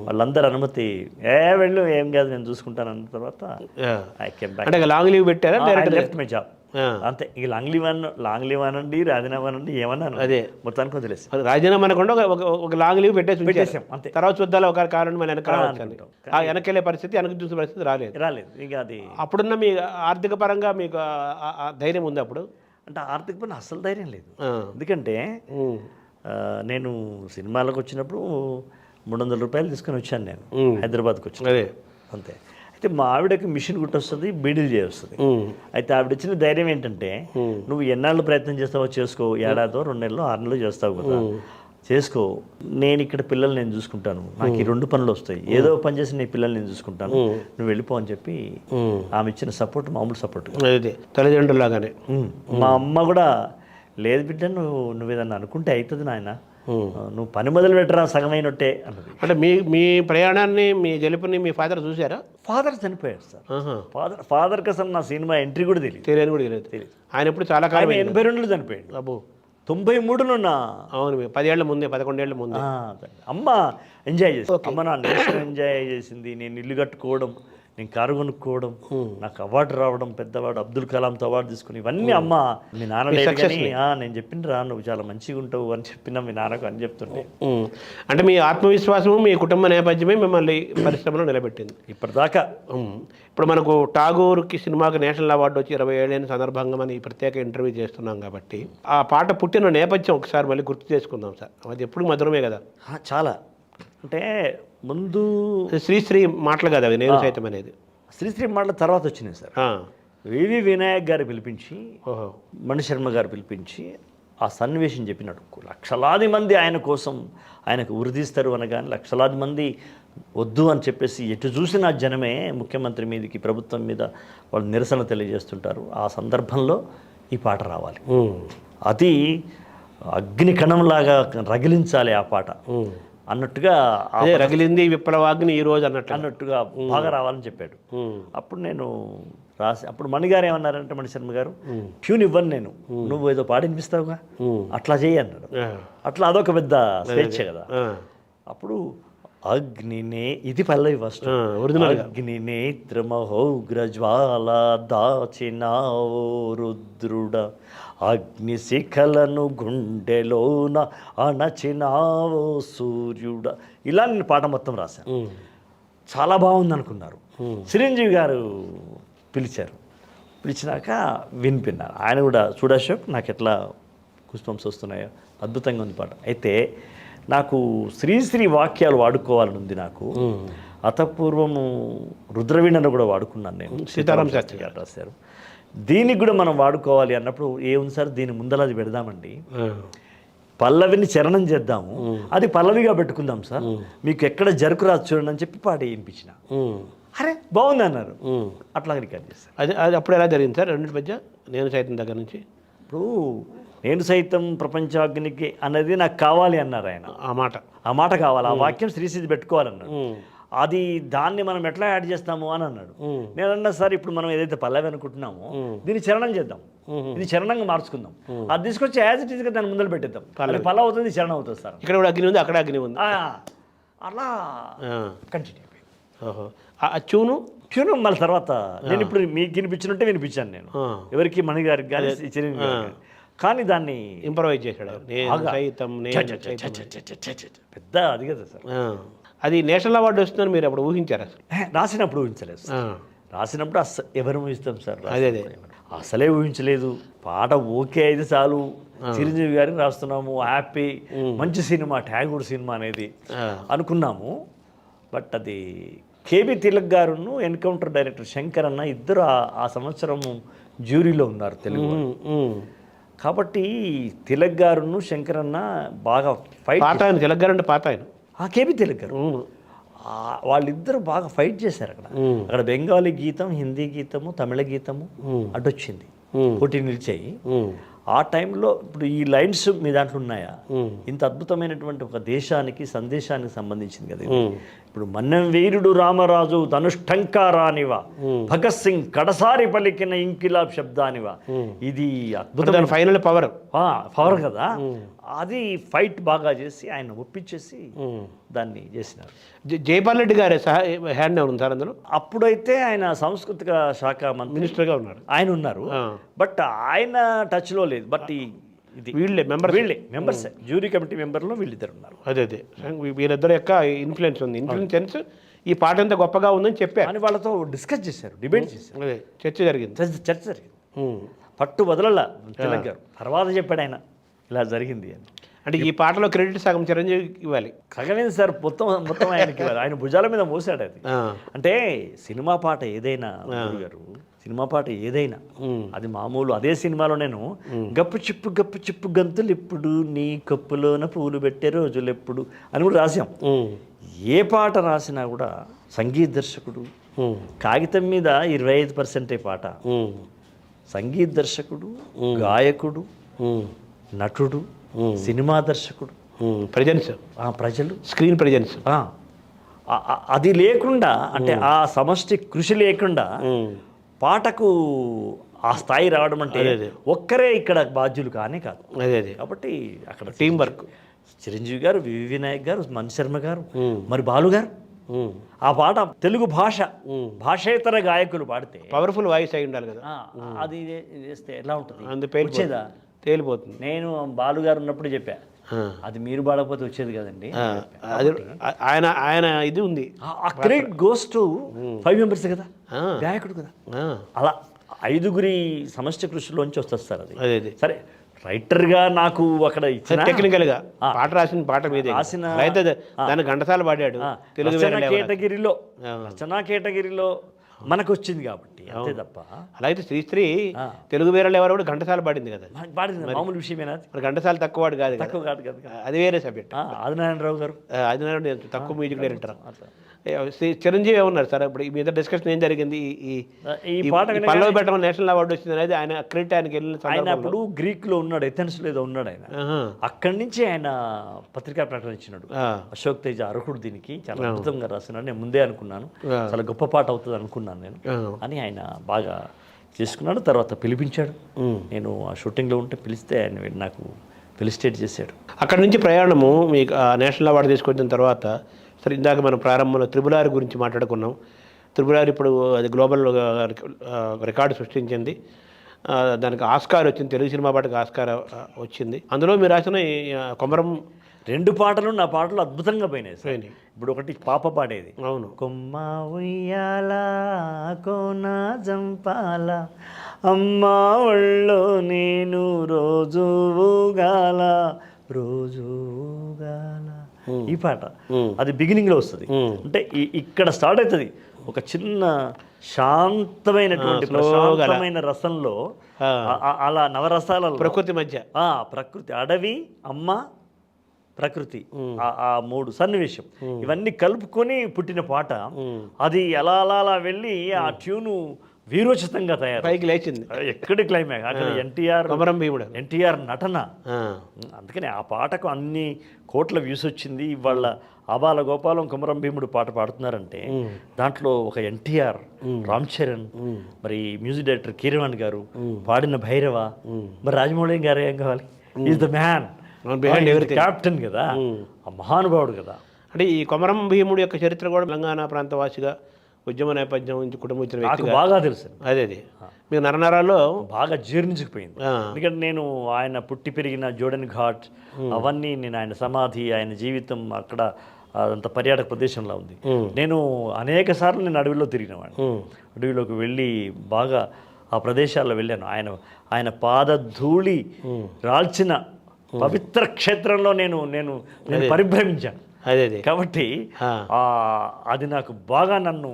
వాళ్ళందరూ అనుమతి వెళ్ళు, ఏం కాదు నేను చూసుకుంటాను అన్న తర్వాత ఐ కెమ్ బ్యాక్. అంటే లాంగ్ లీవ్ పెట్టారా? లెఫ్ట్ మై జాబ్ అంతే. ఇక లాంగ్ లీవ్ అనండి, రాజీనామా అనండి, ఏమన్నాను అదే మొత్తానికి వదిలేసి రాజీనామా అనకుండా ఒక లాంగ్ లీవ్ పెట్టేసాం అంతే. తర్వాత చూద్దాం ఒక కారణం వెనకెళ్ళే పరిస్థితి, వెనక చూసే పరిస్థితి రాలేదు. ఇక అది అప్పుడున్న మీ ఆర్థిక పరంగా మీకు ధైర్యం ఉంది అప్పుడు? అంటే ఆర్థిక పరంగా అస్సలు ధైర్యం లేదు. ఎందుకంటే నేను సినిమాలకు వచ్చినప్పుడు 300 రూపాయలు తీసుకొని వచ్చాను నేను హైదరాబాద్కి వచ్చి, అదే అంతే. అయితే మా ఆవిడకి మిషన్ కుట్టొస్తుంది, బీడీలు చేయొస్తుంది. అయితే ఆవిడ ఇచ్చిన ధైర్యం ఏంటంటే, నువ్వు ఎన్నాళ్ళు ప్రయత్నం చేస్తావో చేసుకో, ఏడాదో 2 నెలలు 6 నెలలు చేస్తావు కదా, చేసుకో, నేను ఇక్కడ పిల్లల్ని నేను చూసుకుంటాను, నాకు ఈ 2 పనులు వస్తాయి, ఏదో పని చేసి నీ పిల్లల్ని నేను చూసుకుంటాను, నువ్వు వెళ్ళిపో అని చెప్పి ఆమె ఇచ్చిన సపోర్ట్ మామూలు సపోర్ట్ తల్లిదండ్రులాగానే. మా అమ్మ కూడా, లేదు బిడ్డ, నువ్వు ఏదన్నా అనుకుంటే అవుతుంది నాయన, నువ్వు పని మొదలు పెట్టరా, సగమైనట్టే అన్నది. అంటే మీ ప్రయాణాన్ని, మీ గెలుపుని మీ ఫాదర్ చూసారా? ఫాదర్ చనిపోయారు సార్. ఫాదర్కి అసలు నా సినిమా ఎంట్రీ కూడా తెలియదు. ఆయన ఎప్పుడు చాలా కాలం 82లో చనిపోయాడు. అబ్బో 93లో నా, అవును 10 ఏళ్ల ముందే, 11 ఏళ్ల ముందే. అమ్మ ఎంజాయ్ చేసి, అమ్మ నా నేషన్ ఎంజాయ్ చేసింది, నేను ఇల్లు కట్టుకోవడం, నేను కారు కొనుక్కోవడం, నాకు అవార్డు రావడం, పెద్దవాడు అబ్దుల్ కలాంతో అవార్డు తీసుకుని, ఇవన్నీ అమ్మ మీ నాన్న లేదు కానీ నేను చెప్పిండ్రా నువ్వు చాలా మంచిగా ఉంటావు అని చెప్పిన మీ నాన్నకు అని చెప్తుంటే. అంటే మీ ఆత్మవిశ్వాసము, మీ కుటుంబ నేపథ్యమే మిమ్మల్ని పరిశ్రమలో నిలబెట్టింది ఇప్పటిదాకా. ఇప్పుడు మనకు ఠాగూర్కి సినిమాకి నేషనల్ అవార్డు వచ్చి 27 ఏళ్ళ సందర్భంగా మనం ఈ ప్రత్యేక ఇంటర్వ్యూ చేస్తున్నాం కాబట్టి ఆ పాట పుట్టిన నేపథ్యం ఒకసారి మళ్ళీ గుర్తు చేసుకుందాం సార్. అది ఎప్పుడు మధురమే కదా. చాలా అంటే ముందు శ్రీశ్రీ మాటలు కదా అవి, నేను సైతం అనేది శ్రీశ్రీ మాటల తర్వాత వచ్చినాయి సార్. వివి వినాయక్ గారు పిలిపించి, మణిశర్మ గారు పిలిపించి ఆ సన్నివేశం చెప్పినాడు. లక్షలాది మంది ఆయన కోసం, ఆయనకు ఉరిదీస్తారు అనగానే లక్షలాది మంది వద్దు అని చెప్పేసి ఎటు చూసినా జనమే ముఖ్యమంత్రి మీదకి, ప్రభుత్వం మీద వాళ్ళు నిరసన తెలియజేస్తుంటారు. ఆ సందర్భంలో ఈ పాట రావాలి, అది అగ్ని కణంలాగా రగిలించాలి ఆ పాట అన్నట్టుగా, అదే రగిలింది విప్లవాగ్ని ఈ రోజు అన్నట్టుగా బాగా రావాలని చెప్పాడు. అప్పుడు నేను రాసి, అప్పుడు మణిగారు ఏమన్నారంటే, మణిశర్మ గారు, ట్యూన్ ఇవ్వను నేను, నువ్వు ఏదో పాడి వినిపిస్తావుగా, అట్లా చేయి అన్నాడు. అట్లా అదొక పెద్ద స్వేచ్ఛ కదా. అప్పుడు అగ్నినే, ఇది పల్లవి ఫస్ట్, అగ్ని నేత్రమహోగ్రజ్వాల దాచినావో రుద్రుడ, అగ్ని శిఖలను గుండెలోన అణచినావో సూర్యుడ. ఇలా నేను పాట మొత్తం రాశాను. చాలా బాగుంది అనుకున్నారు. చిరంజీవి గారు పిలిచారు, పిలిచినాక వినిపిన్నారు. ఆయన కూడా, చూడశోక్ నాకు ఎట్లా గుస్పంప్స్ వస్తున్నాయో, అద్భుతంగా ఉంది పాట. అయితే నాకు శ్రీశ్రీ వాక్యాలు వాడుకోవాలని ఉంది నాకు. అతపూర్వము రుద్రవీణను కూడా వాడుకున్నాను నేను, సీతారాం శాస్త్రి గారు రాశారు. దీనికి కూడా మనం వాడుకోవాలి అన్నప్పుడు ఏముంది సార్, దీని ముందలది పెడదామండి, పల్లవిని చరణం చేద్దాము, అది పల్లవిగా పెట్టుకుందాం సార్, మీకు ఎక్కడ జరుకు రాదు చూడండి అని చెప్పి పాట వినిపించిన. అరే బాగుంది అన్నారు, అట్లా రికార్డ్ చేస్తారు. అది అప్పుడు ఎలా జరిగింది సార్ రెండింటి మధ్య? నేను సైతం దగ్గర నుంచి ఇప్పుడు నేను సైతం ప్రపంచాగ్నికి అనేది నాకు కావాలి అన్నారు ఆయన. ఆ మాట కావాలి, ఆ వాక్యం శ్రీశ్రీ పెట్టుకోవాలన్నాడు. అది దాన్ని మనం ఎట్లా యాడ్ చేస్తాము అని అన్నాడు. నేను అన్నా సార్, ఇప్పుడు మనం ఏదైతే పల్లవి అనుకుంటున్నామో దీన్ని చరణం చేద్దాం, ఇది చరణంగా మార్చుకుందాం, అది తీసుకొచ్చి యాజ్ ఇట్ ఈస్గా దాన్ని ముందర పెట్టేద్దాం, పల్లవి అవుతుంది, చరణం అవుతుంది సార్. ఇక్కడ కూడా అగ్ని ఉంది, అక్కడ అగ్ని ఉంది, అలా కంటిన్యూ అయిపోయింది. ఓహో. ఆ ట్యూను ట్యూన్ మళ్ళీ తర్వాత నేను ఇప్పుడు మీకు వినిపించినట్టే వినిపించాను నేను, ఎవరికి మణి గారికి కానీ చిరంజీవి గారికి కానీ. కానీ దాన్ని ఇంప్రవైజ్ చేశాడు. నేను బాగా సైతం పెద్ద అది కదా సార్. అది నేషనల్ అవార్డు వస్తుందని మీరు అప్పుడు ఊహించారు అసలు? రాసినప్పుడు ఊహించలేదు సార్. రాసినప్పుడు ఎవరు ఊహిస్తాం సార్? అదే అసలే ఊహించలేదు. పాట ఓకే అయితే చాలు, చిరంజీవి గారిని రాస్తున్నాము, హ్యాపీ, మంచి సినిమా, ట్యాగూర్ సినిమా అనేది అనుకున్నాము. బట్ అది కేబీ తిలక్ గారును ఎన్కౌంటర్ డైరెక్టర్ శంకర్ అన్న ఇద్దరు ఆ సంవత్సరం జ్యూరీలో ఉన్నారు తెలుగు. కాబట్టి తిలక్ గారును శంకర్ అన్న బాగా ఫైట్. పాత ఆయన తిలక్ గారు అంటే పాత ఆయన కేబీ తిలక్ గారు వాళ్ళిద్దరూ బాగా ఫైట్ చేశారు అక్కడ. అక్కడ బెంగాలీ గీతం, హిందీ గీతము, తమిళ గీతము అడ్డొచ్చింది, పోటీ నిలిచాయి. ఆ టైంలో ఇప్పుడు ఈ లైన్స్ మీ దాంట్లో ఉన్నాయా? ఇంత అద్భుతమైనటువంటి ఒక దేశానికి సందేశానికి సంబంధించింది కదా ఇది. ఇప్పుడు మన్నం వీరుడు రామరాజు ధనుష్టంకారానివా, భగత్ సింగ్ కడసారి పలికిన ఇంకిలాబ్ శబ్దానివా, ఇది అద్భుతమైన ఫైనల్ పవర్ కదా. అది ఫైట్ బాగా చేసి ఆయన ఒప్పించేసి దాన్ని చేసినారు. జైపాల్ రెడ్డి గారే హ్యాండ్ ఉంది సార్ అందులో. అప్పుడైతే ఆయన సాంస్కృతిక శాఖ మినిస్టర్గా ఉన్నారు, ఆయన ఉన్నారు. బట్ ఆయన టచ్లో లేదు. బట్ ఇది వీళ్ళే మెంబర్స్ జ్యూరీ కమిటీ మెంబర్లో వీళ్ళిద్దరు ఉన్నారు. అదే వీళ్ళిద్దరు యొక్క ఇన్ఫ్లుయెన్స్ ఉంది. ఇన్ఫ్లుయెన్స్ ఈ పాట ఎంత గొప్పగా ఉందని చెప్పారు అని వాళ్ళతో డిస్కస్ చేశారు, డిబేట్ చేశారు. అదే చర్చ జరిగింది. పట్టు వదలలా తిలక్ గారు. తర్వాత చెప్పాడు ఆయన ఇలా జరిగింది అని. అంటే ఈ పాటలో క్రెడిట్ సగం చిరంజీవికి ఇవ్వాలి. కగలేదు సార్, మొత్తం ఆయనకి ఇవ్వాలి. ఆయన భుజాల మీద మోసాడు అది. అంటే సినిమా పాట ఏదైనా గారు, సినిమా పాట ఏదైనా అది మామూలు అదే సినిమాలో నేను గప్పు చిప్పు గంతులు ఇప్పుడు నీ కప్పులోన పూలు పెట్టే రోజులు ఎప్పుడు అని కూడా రాసాం. ఏ పాట రాసినా కూడా సంగీత దర్శకుడు, కాగితం మీద 25% పాట, సంగీత దర్శకుడు, గాయకుడు, నటుడు, సినిమా దర్శకుడు, ప్రజలు, స్క్రీన్ ప్రెజెన్స్, అది లేకుండా అంటే ఆ సమష్టి కృషి లేకుండా పాటకు ఆ స్థాయి రావడం అంటే ఒక్కరే ఇక్కడ బాధ్యులు కానే కాదు. కాబట్టి అక్కడ టీం వర్క్. చిరంజీవి గారు, వివి వినాయక్ గారు, మణి శర్మ గారు, మరి బాలు గారు. ఆ పాట తెలుగు భాషేతర గాయకులు పాడితే పవర్ఫుల్ వాయిస్ అయి ఉండాలి కదా. అది చేస్తే ఎలా ఉంటుంది? వచ్చేదా? తేలిపోతుంది. నేను బాలు గారు ఉన్నప్పుడు చెప్పా, అది మీరు పాడకపోతే వచ్చేది కదండి. ఆయన ఇది ఉంది. ఆ క్రెడిట్ గోస్ టు 5 మెంబర్స్ కదా, గాయకుడు కదా. అలా 5గురి సమష్టి కృషిలోంచి వస్తుంది సార్ అది. సరే రైటర్గా నాకు అక్కడ ఇచ్చిన టెక్నికల్గా పాట రాసిన పాట మీద రాసిన దాన్ని ఘంటసాల పాడాడు. తెలుగు రచనా కేటగిరీలో మనకు వచ్చింది కాబట్టి అంతే తప్ప. అలా అయితే శ్రీశ్రీ తెలుగు వేరే ఎవరు కూడా ఘంటసాల పాడింది కదా. పాడింది మామూలు విషయమేనా? మరి ఘంటసాల తక్కువ వాడు కాదు కదా, అది వేరే సబ్జెక్ట్. ఆదినారాయణరావు గారు, ఆదినారాయణ తక్కువ మ్యూజిక్ డైరెక్టర్. చిరంజీవి ఏమన్నారు సార్ ఇప్పుడు మీద డిస్కషన్ ఏం జరిగింది? ఈ పాట పల్లవి పెట్టడం నేషనల్ అవార్డు వచ్చింది అనేది ఆయన క్రెడిట్ ఆయనకి వెళ్ళిన. ఆయన అప్పుడు గ్రీక్లో ఉన్నాడు, ఎథెన్స్లో ఏదో ఉన్నాడు ఆయన. అక్కడి నుంచి ఆయన పత్రికా ప్రకటన ఇచ్చినాడు, అశోక్ తేజ అర్హుడు దీనికి, చాలా అద్భుతంగా రాస్తున్నాడు, నేను ముందే అనుకున్నాను, చాలా గొప్ప పాట అవుతుంది అనుకున్నాను నేను అని ఆయన బాగా చేసుకున్నాడు. తర్వాత పిలిపించాడు, నేను ఆ షూటింగ్లో ఉంటే పిలిస్తే ఆయన నాకు ఫెలిసిటేట్ చేశాడు. అక్కడి నుంచి ప్రయాణము మీకు నేషనల్ అవార్డు తీసుకొచ్చిన తర్వాత, సరే ఇందాక మనం ప్రారంభంలో త్రిబుల్ గురించి మాట్లాడుకున్నాం. త్రిబుల్ ఇప్పుడు అది గ్లోబల్ రికార్డు సృష్టించింది. దానికి ఆస్కార్ వచ్చింది, తెలుగు సినిమా పాటకు ఆస్కార్ వచ్చింది. అందులో మీరు రాసిన కొమరం 2 పాటలు నా పాటలు అద్భుతంగా పోయినాయి. ఇప్పుడు ఒకటి పాప పాడేది, అవును, కొమ్మ ఉయ్యాల కోన జంపాల అమ్మా ఒళ్ళో నేను రోజు ఊగాల రోజు ఊగాల, ఈ పాట అది బిగినింగ్లో వస్తుంది. అంటే ఇక్కడ స్టార్ట్ అవుతుంది ఒక చిన్న శాంతమైనటువంటి ప్రశాంతమైన రసంలో, అలా నవరసాల ప్రకృతి మధ్య, ప్రకృతి, అడవి, అమ్మ, ప్రకృతి, ఆ 3 సన్నివేశం ఇవన్నీ కలుపుకొని పుట్టిన పాట. అది అలా అలా అలా వెళ్ళి ఆ ట్యూను వీరోచితంగా తయారు పైకి లేచింది. ఎక్కడి క్లైమాక్స్ అక్కడ ఎన్టీఆర్ నటన. అందుకని ఆ పాటకు అన్ని కోట్ల వ్యూస్ వచ్చింది. ఇవాళ ఆబాల గోపాలం కొమరం భీముడు పాట పాడుతున్నారంటే దాంట్లో ఒక ఎన్టీఆర్, రామ్ చరణ్, మరి మ్యూజిక్ డైరెక్టర్ కీరవాణి గారు పాడిన భైరవ, మరి రాజమౌళి గారు ఏం కావాలి, ఈజ్ ద మ్యాన్, క్యాప్టెన్ కదా, ఆ మహానుభావుడు కదా. అంటే ఈ కొమరం భీముడు యొక్క చరిత్ర కూడా తెలంగాణ ప్రాంతవాసిగా ఉద్యమ నేపథ్యం నుంచి కుటుంబం ఇచ్చిన నాకు వ్యక్తిగా బాగా తెలుసు. అదే మీకు నరనరాల్లో బాగా జీర్ణించుకుపోయింది. ఎందుకంటే నేను ఆయన పుట్టి పెరిగిన జోడెన్ ఘాట్ అవన్నీ, నేను ఆయన సమాధి, ఆయన జీవితం అక్కడ అదంత పర్యాటక ప్రదేశంలో ఉంది. నేను అనేక సార్లు నేను అడవిలో తిరిగినవాడిని. అడవిలోకి వెళ్ళి బాగా ఆ ప్రదేశాల్లో వెళ్ళాను. ఆయన పాదధూళి రాల్చిన పవిత్ర క్షేత్రంలో నేను పరిభ్రమించాను. అదే కాబట్టి అది నాకు బాగా నన్ను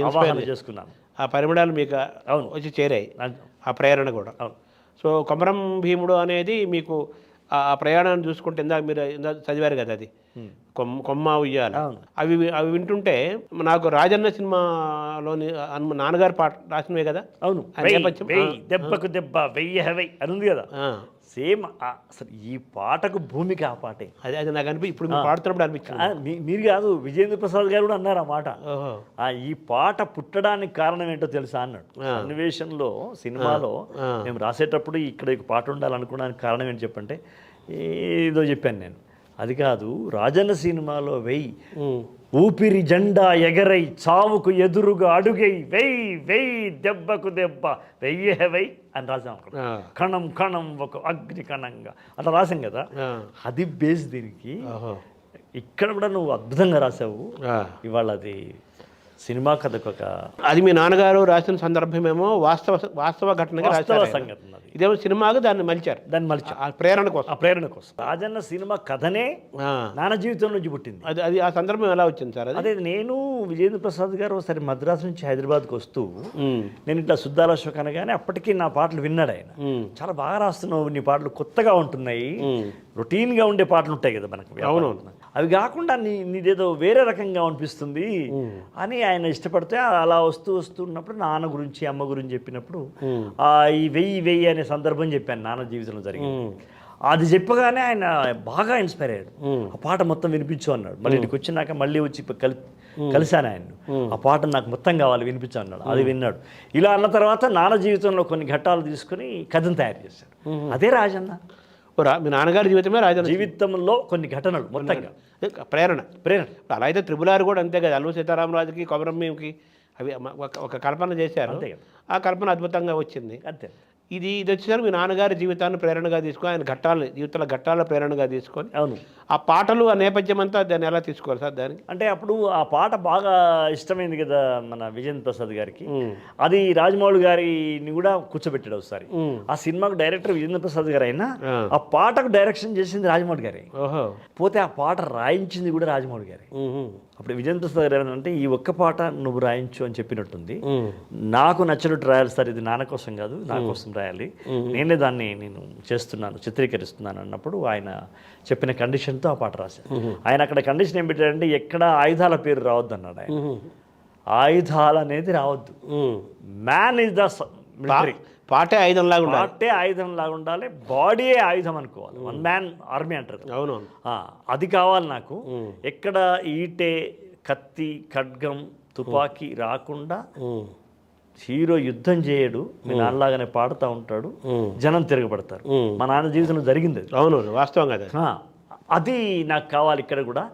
అవగాహన చేసుకున్నాను. ఆ పరిమళాలు మీకు వచ్చి చేరాయి, ఆ ప్రేరణ కూడా. సో కొమరం భీముడు అనేది మీకు ఆ ప్రయాణాన్ని చూసుకుంటే మీరు చదివారు కదా, అది కొమ్మ ఉయ్యాల, అవి వింటుంటే నాకు రాజన్న సినిమాలోని నాన్నగారు పాట రాసినవే కదా. అవును, దెబ్బకు దెబ్బ వెయ్యి అని ఉంది కదా, సేమ్. అసలు ఈ పాటకు భూమికి ఆ పాటే. అది నాకు ఇప్పుడు మీరు పాడుతున్నప్పుడు అనిపించింది. మీరు కాదు, విజయేంద్ర ప్రసాద్ గారు కూడా అన్నారు ఆ మాట. ఈ పాట పుట్టడానికి కారణం ఏంటో తెలుసా అన్నాడు. అన్వేషణలో సినిమాలో మేము రాసేటప్పుడు ఇక్కడ పాట ఉండాలనుకోవడానికి కారణం ఏంటి చెప్పంటే, ఏదో చెప్పాను నేను. అది కాదు, రాజన్న సినిమాలో వెయ్యి ఊపిరి జెండా ఎగరై చావుకు ఎదురుగా అడుగై వెయ్యి దెబ్బకు దెబ్బ వెయ్యి అని రాసాం. కణం కణం ఒక అగ్ని కణంగా అట్లా రాసాం కదా. అది బేస్ దీనికి. ఇక్కడ కూడా నువ్వు అద్భుతంగా రాసావు. ఇవాళ అది సినిమా కథకు అది మీ నాన్నగారు రాసిన సందర్భమేమో వాస్తవ ఘటనగా రాసిన సంఘటన. ఇదేమో సినిమాగా దాన్ని మలిచారు. ప్రేరణ కోసం. రాజన్న సినిమా కథనే నాన్న జీవితం నుంచి పుట్టింది. అది ఆ సందర్భం ఎలా వచ్చింది సార్? అదే నేను విజయేంద్ర ప్రసాద్ గారు ఒకసారి మద్రాసు నుంచి హైదరాబాద్కి వస్తూ నేను ఇట్లా సుద్దాల అశోక్ అనగానే అప్పటికి నా పాటలు విన్నాడు ఆయన. చాలా బాగా రాస్తున్నావు, నీ పాటలు కొత్తగా ఉంటున్నాయి, రొటీన్గా ఉండే పాటలు ఉంటాయి కదా మనకు. అవునవును, అవి కాకుండా నీదేదో వేరే రకంగా అనిపిస్తుంది అని ఆయన ఇష్టపడితే అలా వస్తున్నప్పుడు నాన్న గురించి అమ్మ గురించి చెప్పినప్పుడు ఈ వెయ్యి అనే సందర్భం చెప్పాను నాన్న జీవితంలో జరిగింది. అది చెప్పగానే ఆయన బాగా ఇన్స్పైర్ అయ్యాడు. ఆ పాట మొత్తం వినిపించు అన్నాడు. మళ్ళీ ఇంటికి వచ్చినాక మళ్ళీ వచ్చి కలిశాను ఆయన. ఆ పాట నాకు మొత్తం కావాలి వినిపించు అన్నాడు. అది విన్నాడు. ఇలా అన్న తర్వాత నాన్న జీవితంలో కొన్ని ఘట్టాలు తీసుకుని కథను తయారు చేశాడు. అదే రాజన్న. మీ నాన్నగారి జీవితమే రాజన్న జీవితంలో కొన్ని ఘటనలు మొత్తంగా ప్రేరణ. అలా అయితే త్రిపులారు కూడా అంతే కదా, అల్లు సీతారామరాజుకి కొమరం భీముకి అవి ఒక కల్పన చేశారు. ఆ కల్పన అద్భుతంగా వచ్చింది. అంతే. ఇది వచ్చేసరికి మీ నాన్నగారి జీవితాన్ని ప్రేరణగా తీసుకొని, ఆయన జీవితాల ఘట్టాల ప్రేరణగా తీసుకొని, అవును, ఆ పాటలు ఆ నేపథ్యం అంతా దాన్ని ఎలా తీసుకోవాలి సార్? దానికి అంటే అప్పుడు ఆ పాట బాగా ఇష్టమైంది కదా మన విజయేంద్ర ప్రసాద్ గారికి. అది రాజమౌళి గారిని కూడా కూర్చోబెట్టాడు ఒకసారి. ఆ సినిమాకు డైరెక్టర్ విజయేంద్ర ప్రసాద్ గారు అయినా ఆ పాటకు డైరెక్షన్ చేసింది రాజమౌళి గారి. పోతే ఆ పాట రాయించింది కూడా రాజమౌళి గారి. అప్పుడు విజయేంద్ర ప్రసాద్ గారు ఏమంటే, ఈ ఒక్క పాట నువ్వు రాయించు అని చెప్పినట్టుంది. నాకు నచ్చినట్టు రాయాలి సార్, ఇది నాన్న కోసం కాదు, నా కోసం రాయాలి, నేనే దాన్ని నేను చేస్తున్నాను, చిత్రీకరిస్తున్నాను అన్నప్పుడు ఆయన చెప్పిన కండిషన్తో ఆ పాట రాశాను. ఆయన అక్కడ కండిషన్ ఏం పెట్టాడంటే, ఎక్కడ ఆయుధాల పేరు రావద్దు అన్నాడు ఆయన. ఆయుధాలు అనేది రావద్దు, మ్యాన్ ఇస్ ద మిలిటరీ. పాటే ఆయుధం లాగా ఉండాలి, బాడీయే ఆయుధం అనుకోవాలి. వన్ మ్యాన్ ఆర్మీ అంటారు. అవునవును, అది కావాలి నాకు. ఎక్కడ ఈటే, కత్తి, ఖడ్గం, తుపాకీ రాకుండా హీరో యుద్ధం చేయడు, మీ నాన్నలాగానే పాడుతూ ఉంటాడు, జనం తిరగబడతారు. మా నాన్న జీవితంలో జరిగింది. అవును, వాస్తవం కదా. అది నాకు కావాలి. ఇక్కడ కూడా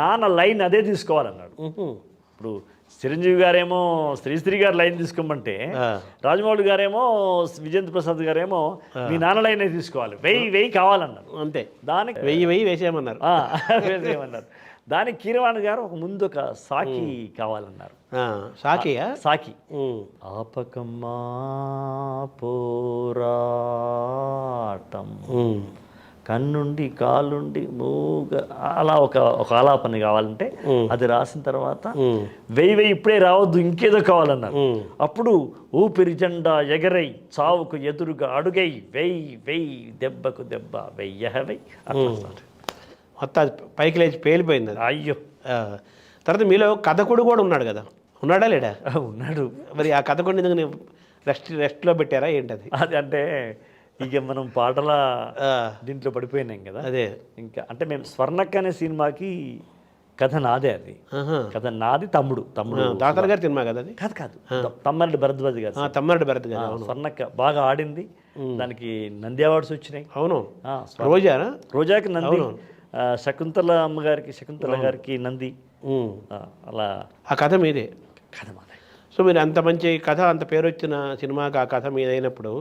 నాన్న లైన్ అదే తీసుకోవాలన్నాడు. ఇప్పుడు చిరంజీవి గారేమో శ్రీశ్రీ గారు లైన్ తీసుకోమంటే, రాజమౌళి గారేమో విజయేంద్ర ప్రసాద్ గారేమో మీ నాన్న లైనే తీసుకోవాలి, వెయ్యి కావాలన్నారు. అంతే, దానికి వెయ్యి వేసేయమన్నారు. దానికి కీరవాణి గారు ముందు ఒక సాకి కావాలన్నారు. సాకి ఆపకమ్మా పోరాటం, కన్నుండి కాలుండి మూగ, అలా ఒక ఆలాపన కావాలంటే అది రాసిన తర్వాత వెయ్యి ఇప్పుడే రావద్దు, ఇంకేదో కావాలన్నారు. అప్పుడు ఊపిరి జెండా ఎగరై చావుకు ఎదురుగా అడుగై వెయ్యి దెబ్బకు దెబ్బ వెయ్యి మొత్తం పైకి లేచి పేలిపోయింది. అయ్యో. తర్వాత మీలో కథకుడు కూడా ఉన్నాడు కదా, ఉన్నాడా లేడా? ఉన్నాడు. మరి ఆ కథకుడిని రెస్ట్లో పెట్టారా ఏంటది? అది అంటే ఇక మనం పాటల దీంట్లో పడిపోయినాం కదా. అదే ఇంకా అంటే మేము స్వర్ణక్క అనే సినిమాకి కథ నాదే. అది కథ నాది. తమ్ముడు దాసరి గారి సినిమా కదా అది? కాదు, తమ్మరెడ్డి భరద్వాజ్ గారు. తమ్మరెడ్డి భరద్వాజ్ గారు. స్వర్ణక్క బాగా ఆడింది, దానికి నంది అవార్డ్స్ వచ్చినాయి. అవును. రోజాకి నంది, శకుంతల అమ్మగారికి, శకుంతల గారికి నంది, అలా ఆ కథ మీదే. కథ మాదే. సో మీరు అంత మంచి కథ, అంత పేరు వచ్చిన సినిమాకి ఆ కథ మీదైనప్పుడు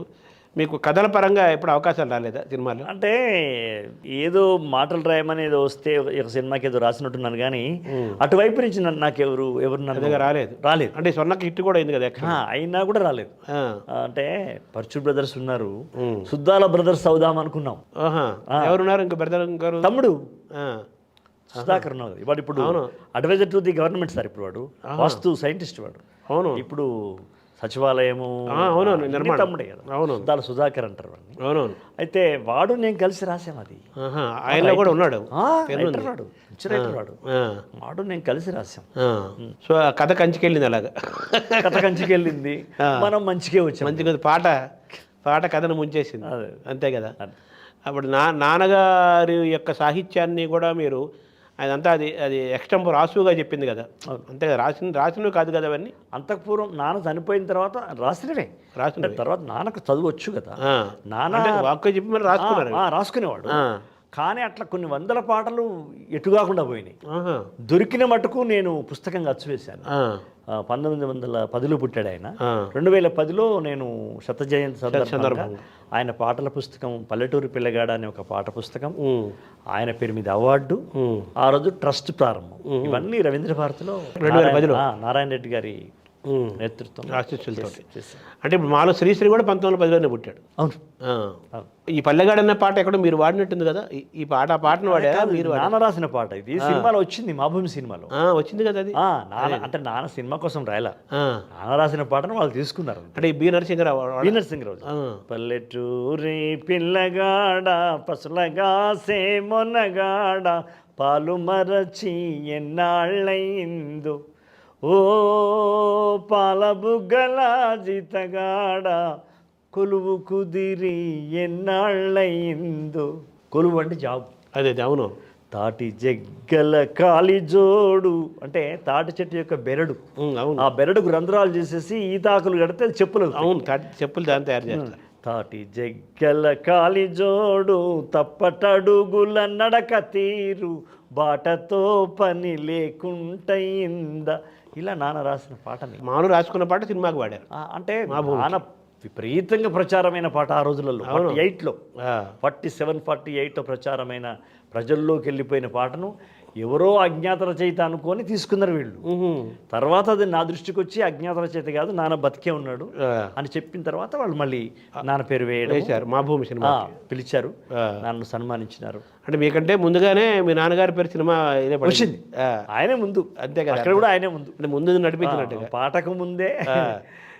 మీకు కథల పరంగా ఎప్పుడు అవకాశాలు రాలేదా సినిమాలో? అంటే ఏదో మాటలు రాయమని ఏదో వస్తే ఒక సినిమాకి ఏదో రాసినట్టున్నాను, కానీ అటువైపు నుంచి నాకు ఎవరు దగ్గర రాలేదు. అంటే స్వర్ణకి హిట్ కూడా అయింది కదా అయినా కూడా రాలేదు. అంటే పర్చూర్ బ్రదర్స్ ఉన్నారు, సుద్దాల బ్రదర్స్ అవుదాం అనుకున్నాం. ఎవరున్నారు ఇంకా బ్రదర్? గారు తమ్ముడు సుధాకర్ ఉన్నారు. వాడు ఇప్పుడు advisor to the government sir. ఇప్పుడు వాడు వాస్తు సైంటిస్ట్. వాడు అవును ఇప్పుడు సచివాలయము తమ్ముడే కదా. అవును, సుద్దాల సుధాకర్ అంటారు వాడిని. అవునవును. అయితే వాడు నేను కలిసి రాసాం అది. ఆయన కూడా ఉన్నాడు వాడు నేను కలిసి రాసాం. సో ఆ కథ కంచికెళ్ళింది. అలాగా కథ కంచికెళ్ళింది, మనం మంచిగా వచ్చాం. మంచిగా పాట కథను ముంచేసింది, అంతే కదా. అప్పుడు నాన్నగారి యొక్క సాహిత్యాన్ని కూడా మీరు అదంతా అది ఎక్స్టంపు రాసుగా చెప్పింది కదా, అంతే కదా. రాసినవి కాదు కదా అవన్నీ. అంతకుపూర్వం నాన్న చనిపోయిన తర్వాత రాసిన తర్వాత నాన్నకు చదువచ్చు కదా. నాన్న వాక్య చెప్పి మరి రాసుకునేవాడు. కానీ అట్లా కొన్ని వందల పాటలు ఎటు కాకుండా పోయినాయి. దొరికిన మటుకు నేను పుస్తకంగా అచ్చువేశాను. 1910లో పుట్టాడు ఆయన. 2010లో నేను శత జయంతి సందర్భంగా ఆయన పాటల పుస్తకం పల్లెటూరు పిల్లగాడ అనే ఒక పాట పుస్తకం, ఆయన పేరు మీద అవార్డు, ఆ రోజు ట్రస్ట్ ప్రారంభం, ఇవన్నీ రవీంద్ర భారతిలో నారాయణ రెడ్డి గారి నేతృత్వం ఆశీస్సులతో. అంటే ఇప్పుడు మాలో శ్రీశ్రీ కూడా 1910లోనే పుట్టాడు. అవును. ఈ పల్లెగాడు అన్న పాట ఎక్కడో మీరు వాడినట్టుంది కదా, ఈ పాటను వాడా మీరు? నాన్న రాసిన పాట ఇది, సినిమాలో వచ్చింది, మా భూమి సినిమాలో వచ్చింది కదా అది. అంటే నాన్న సినిమా కోసం రాయలా, నాన్న రాసిన పాటను వాళ్ళు తీసుకున్నారు. అంటే బి నరసింహరావు పల్లెటూరి పిల్లగాడ పసులగాసే మొన్నగాడ పాలు మరచి ఎన్నాళ్ళయిందో, ఓ పాలబుగ్గల జీతగాడ కొలువు కుదిరి ఎన్నాళ్ళయిందో. కొలువు అంటే జాబ్. అదే అవును. తాటి జగ్గల కాలి జోడు అంటే తాటి చెట్టు యొక్క బెరడు. ఆ బెరడుకు రంధ్రాలు చేసేసి ఈతాకులు కడితే చెప్పులు. అవును, చెప్పులు దాన్ని తయారు చేస్తారు. తాటి జగ్గల కాలి జోడు తప్పటడుగుల నడక తీరు బాటతో పని లేకుంటయిందా. ఇలా నాన్న రాసిన పాటని మాను రాసుకున్న పాట సినిమాకి వాడారు. అంటే నాన్న విపరీతంగా ప్రచారమైన పాట ఆ రోజులలో. 47-48లో ప్రచారమైన, ప్రజల్లోకి వెళ్ళిపోయిన పాటను ఎవరో అజ్ఞాత రచయిత అనుకొని తీసుకున్నారు వీళ్ళు. తర్వాత అది నా దృష్టికి వచ్చి అజ్ఞాత రచయిత కాదు, నాన్న బతికే ఉన్నాడు అని చెప్పిన తర్వాత వాళ్ళు మళ్ళీ నాన్న పేరు వేశారు. మా భూమి సినిమా పిలిచారు, నన్ను సన్మానించినారు. అంటే మీకంటే ముందుగానే మీ నాన్నగారి పేరు సినిమా వచ్చింది, ఆయనే ముందు. అంతే కదా, అక్కడ కూడా ఆయనే ముందు నడిపించినట్టు. పాటకు ముందే,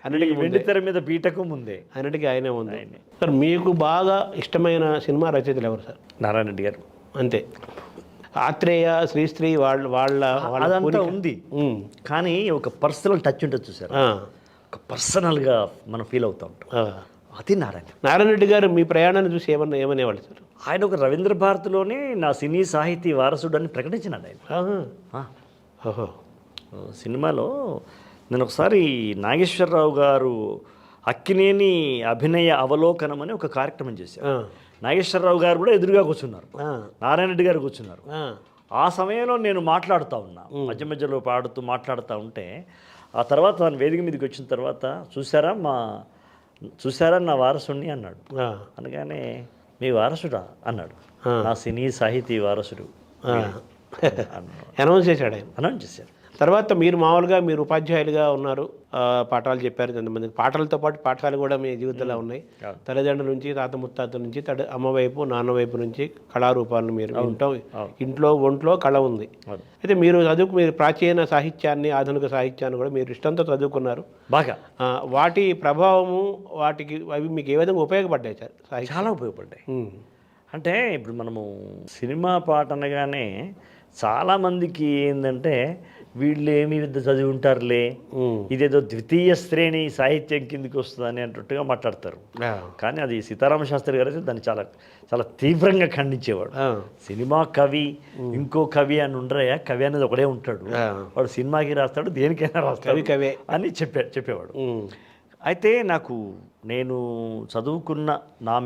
అన్నిటికీ వెండితెర మీద పీటకు ముందే, అన్నిటికీ ఆయనే ఉంది. సార్ మీకు బాగా ఇష్టమైన సినిమా రచయితలు ఎవరు సార్? నారాయణ రెడ్డి గారు అంతే. ఆత్రేయ, శ్రీశ్రీ అదంతా ఉంది, కానీ ఒక పర్సనల్ టచ్ ఉంటుంది చూసారు, ఒక పర్సనల్గా మనం ఫీల్ అవుతూ ఉంటాం. అది నారాయణ రెడ్డి గారు మీ ప్రయాణాన్ని చూసి ఏమనేవాళ్ళు సార్? ఆయన ఒక రవీంద్ర భారతిలోనే నా సినీ సాహితీ వారసుడు అని ప్రకటించినాడు ఆయన. సినిమాలో నేను ఒకసారి నాగేశ్వరరావు గారు అక్కినేని అభినయ అవలోకనం అని ఒక కార్యక్రమం చేశారు. నాగేశ్వరరావు గారు కూడా ఎదురుగా కూర్చున్నారు, నారాయణ రెడ్డి గారు కూర్చున్నారు. ఆ సమయంలో నేను మాట్లాడుతూ ఉన్నా, మధ్య మధ్యలో పాడుతూ మాట్లాడుతూ ఉంటే, ఆ తర్వాత ఆయన వేదిక మీదకి వచ్చిన తర్వాత చూసారా నా వారసుడిని అన్నాడు. అనగానే మీ వారసుడా అన్నాడు. నా సినీ సాహితీ వారసుడు అనౌన్స్ చేశాడు. అనౌన్స్ చేశారు. తర్వాత మీరు మామూలుగా మీరు ఉపాధ్యాయులుగా ఉన్నారు, పాఠాలు చెప్పారు కొంతమందికి. పాటలతో పాటు పాఠాలు కూడా మీ జీవితంలో ఉన్నాయి. తల్లిదండ్రుల నుంచి, తాత ముత్తాత నుంచి, అమ్మ వైపు, నాన్న వైపు నుంచి కళారూపాలను మీరు ఇంట్లో ఒంట్లో కళ ఉంది. అయితే మీరు ప్రాచీన సాహిత్యాన్ని, ఆధునిక సాహిత్యాన్ని కూడా మీరు ఇష్టంతో చదువుకున్నారు బాగా. వాటి ప్రభావము, అవి మీకు ఏ విధంగా ఉపయోగపడ్డాయి సార్? చాలా ఉపయోగపడ్డాయి. అంటే ఇప్పుడు మనము సినిమా పాట అనగానే చాలామందికి ఏంటంటే వీళ్ళు ఏమి విద్య చదివి ఉంటారులే, ఇదేదో ద్వితీయ శ్రేణి సాహిత్యం కిందికి వస్తుందని అన్నట్టుగా మాట్లాడతారు. కానీ అది సీతారామ శాస్త్రి గారు అయితే దాన్ని చాలా చాలా తీవ్రంగా ఖండించేవాడు. సినిమా కవి, ఇంకో కవి అని ఉండరయ్యా, కవి అనేది ఒకడే ఉంటాడు, వాడు సినిమాకి రాస్తాడు, దేనికైనా రాస్తాడు కవి అని చెప్పేవాడు. అయితే నా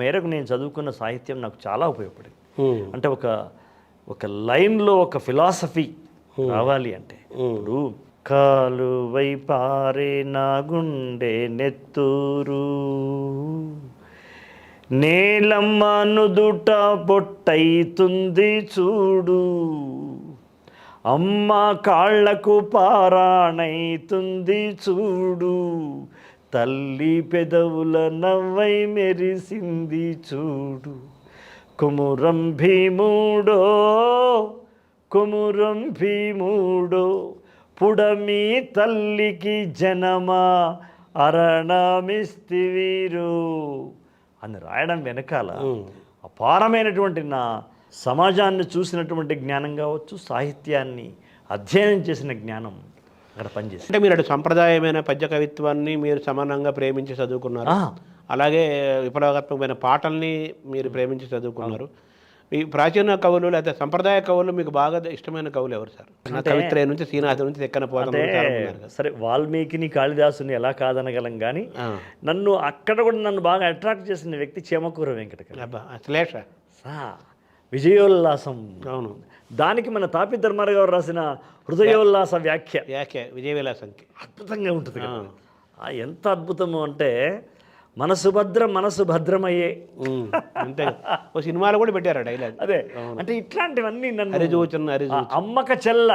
మేరకు నేను చదువుకున్న సాహిత్యం నాకు చాలా ఉపయోగపడింది. అంటే ఒక ఒక లైన్లో ఒక ఫిలాసఫీ రావాలి అంటే ఇప్పుడు కాలువై పారే నా గుండె నెత్తూరు నేలమ్మ నుదుట పొట్టయితుంది చూడు అమ్మ కాళ్లకు పారాణైతుంది చూడు తల్లి పెదవుల నవ్వై మెరిసింది చూడు కుమురం భీముడో కుమురం భీముడో పుడమి తల్లికి జనమా అరణమిస్తివీరు అని రాయడం వెనకాల అపారమైనటువంటి నా సమాజాన్ని చూసినటువంటి జ్ఞానం కావచ్చు, సాహిత్యాన్ని అధ్యయనం చేసిన జ్ఞానం అక్కడ పనిచేస్తుంది. అంటే మీరు అటు సంప్రదాయమైన పద్య కవిత్వాన్ని మీరు సమానంగా ప్రేమించి చదువుకున్నారు, అలాగే విప్లవాత్మకమైన పాటల్ని మీరు ప్రేమించి చదువుకున్నారు. ఈ ప్రాచీన కవులు లేదా సంప్రదాయ కవులు మీకు బాగా ఇష్టమైన కవులు ఎవరు సార్? కవిత్రయ నుంచి శ్రీనాథ నుంచి తెక్కన పోతాం. సరే, వాల్మీకిని కాళిదాసుని ఎలా కాదనగలం కానీ నన్ను అక్కడ కూడా నన్ను బాగా అట్రాక్ట్ చేసిన వ్యక్తి చేమకూర వెంకట శ్లేష, విజయోల్లాసం. అవును, దానికి మన తాపి ధర్మారావు గారు రాసిన హృదయోల్లాస వ్యాఖ్య విజయ విలాసంకి అద్భుతంగా ఉంటుంది కదా. ఎంత అద్భుతము అంటే మనసు భద్రం మనసు భద్రమయ్యే అంతే. ఓ సినిమాలో కూడా పెట్టారు డైలాగ్. అదే అంటే ఇట్లాంటివన్నీ నన్ను అమ్మక చెల్ల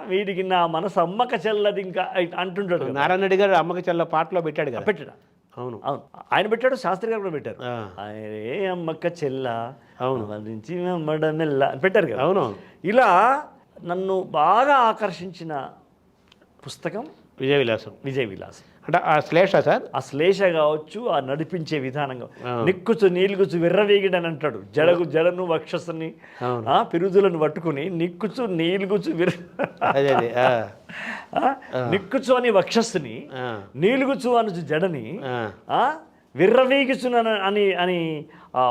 వీడికి నా మనసు అమ్మక చెల్లది ఇంకా అంటుంటాడు. నారాయణ రెడ్డి గారు అమ్మక చెల్ల పాటలో పెట్టాడు కదా. పెట్టాడు, అవును అవును, ఆయన పెట్టాడు, శాస్త్రి గారు కూడా పెట్టారు. ఆయన అమ్మక్క చెల్ల అవును నుంచి మెల్ల పెట్టారు కదా. అవును, ఇలా నన్ను బాగా ఆకర్షించిన పుస్తకం విజయ విలాసం. విజయ విలాసం అంటే ఆ శ్లేష సార్, ఆ శ్లేష కావచ్చు, ఆ నడిపించే విధానంగా నిక్కుచు నీలుగుచు విర్రవీగిడని అంటాడు. జడను వక్షస్సుని పిరుదులను పట్టుకుని నిక్కుచు నీలుగుచు నిక్కుచు అని వక్షస్సుని నీలుగుచు అనుచు జడని విర్రవీగుచున అని అని ఆ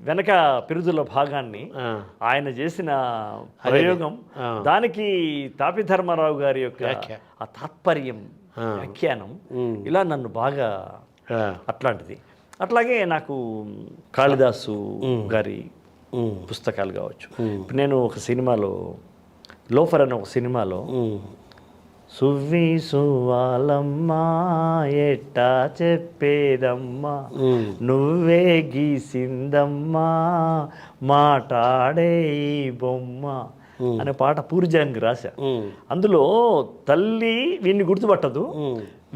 వెనక పిరుదుల భాగాన్ని ఆయన చేసిన ప్రయోగం, దానికి తాపి ధర్మారావు గారి యొక్క ఆ తాత్పర్యం, వ్యాఖ్యానం ఇలా నన్ను బాగా అట్లాంటిది. అట్లాగే నాకు కాళిదాసు గారి పుస్తకాలు కావచ్చు. ఇప్పుడు నేను ఒక సినిమాలో లోఫర్ అనే ఒక సినిమాలో సువ్వి సువాలమ్మా ఎట్టా చెప్పేదమ్మా నువ్వే గీసిందమ్మా మాట్లాడే ఈ బొమ్మ అనే పాట పూర్జానికి రాశా. అందులో తల్లి వీడిని గుర్తుపట్టదు,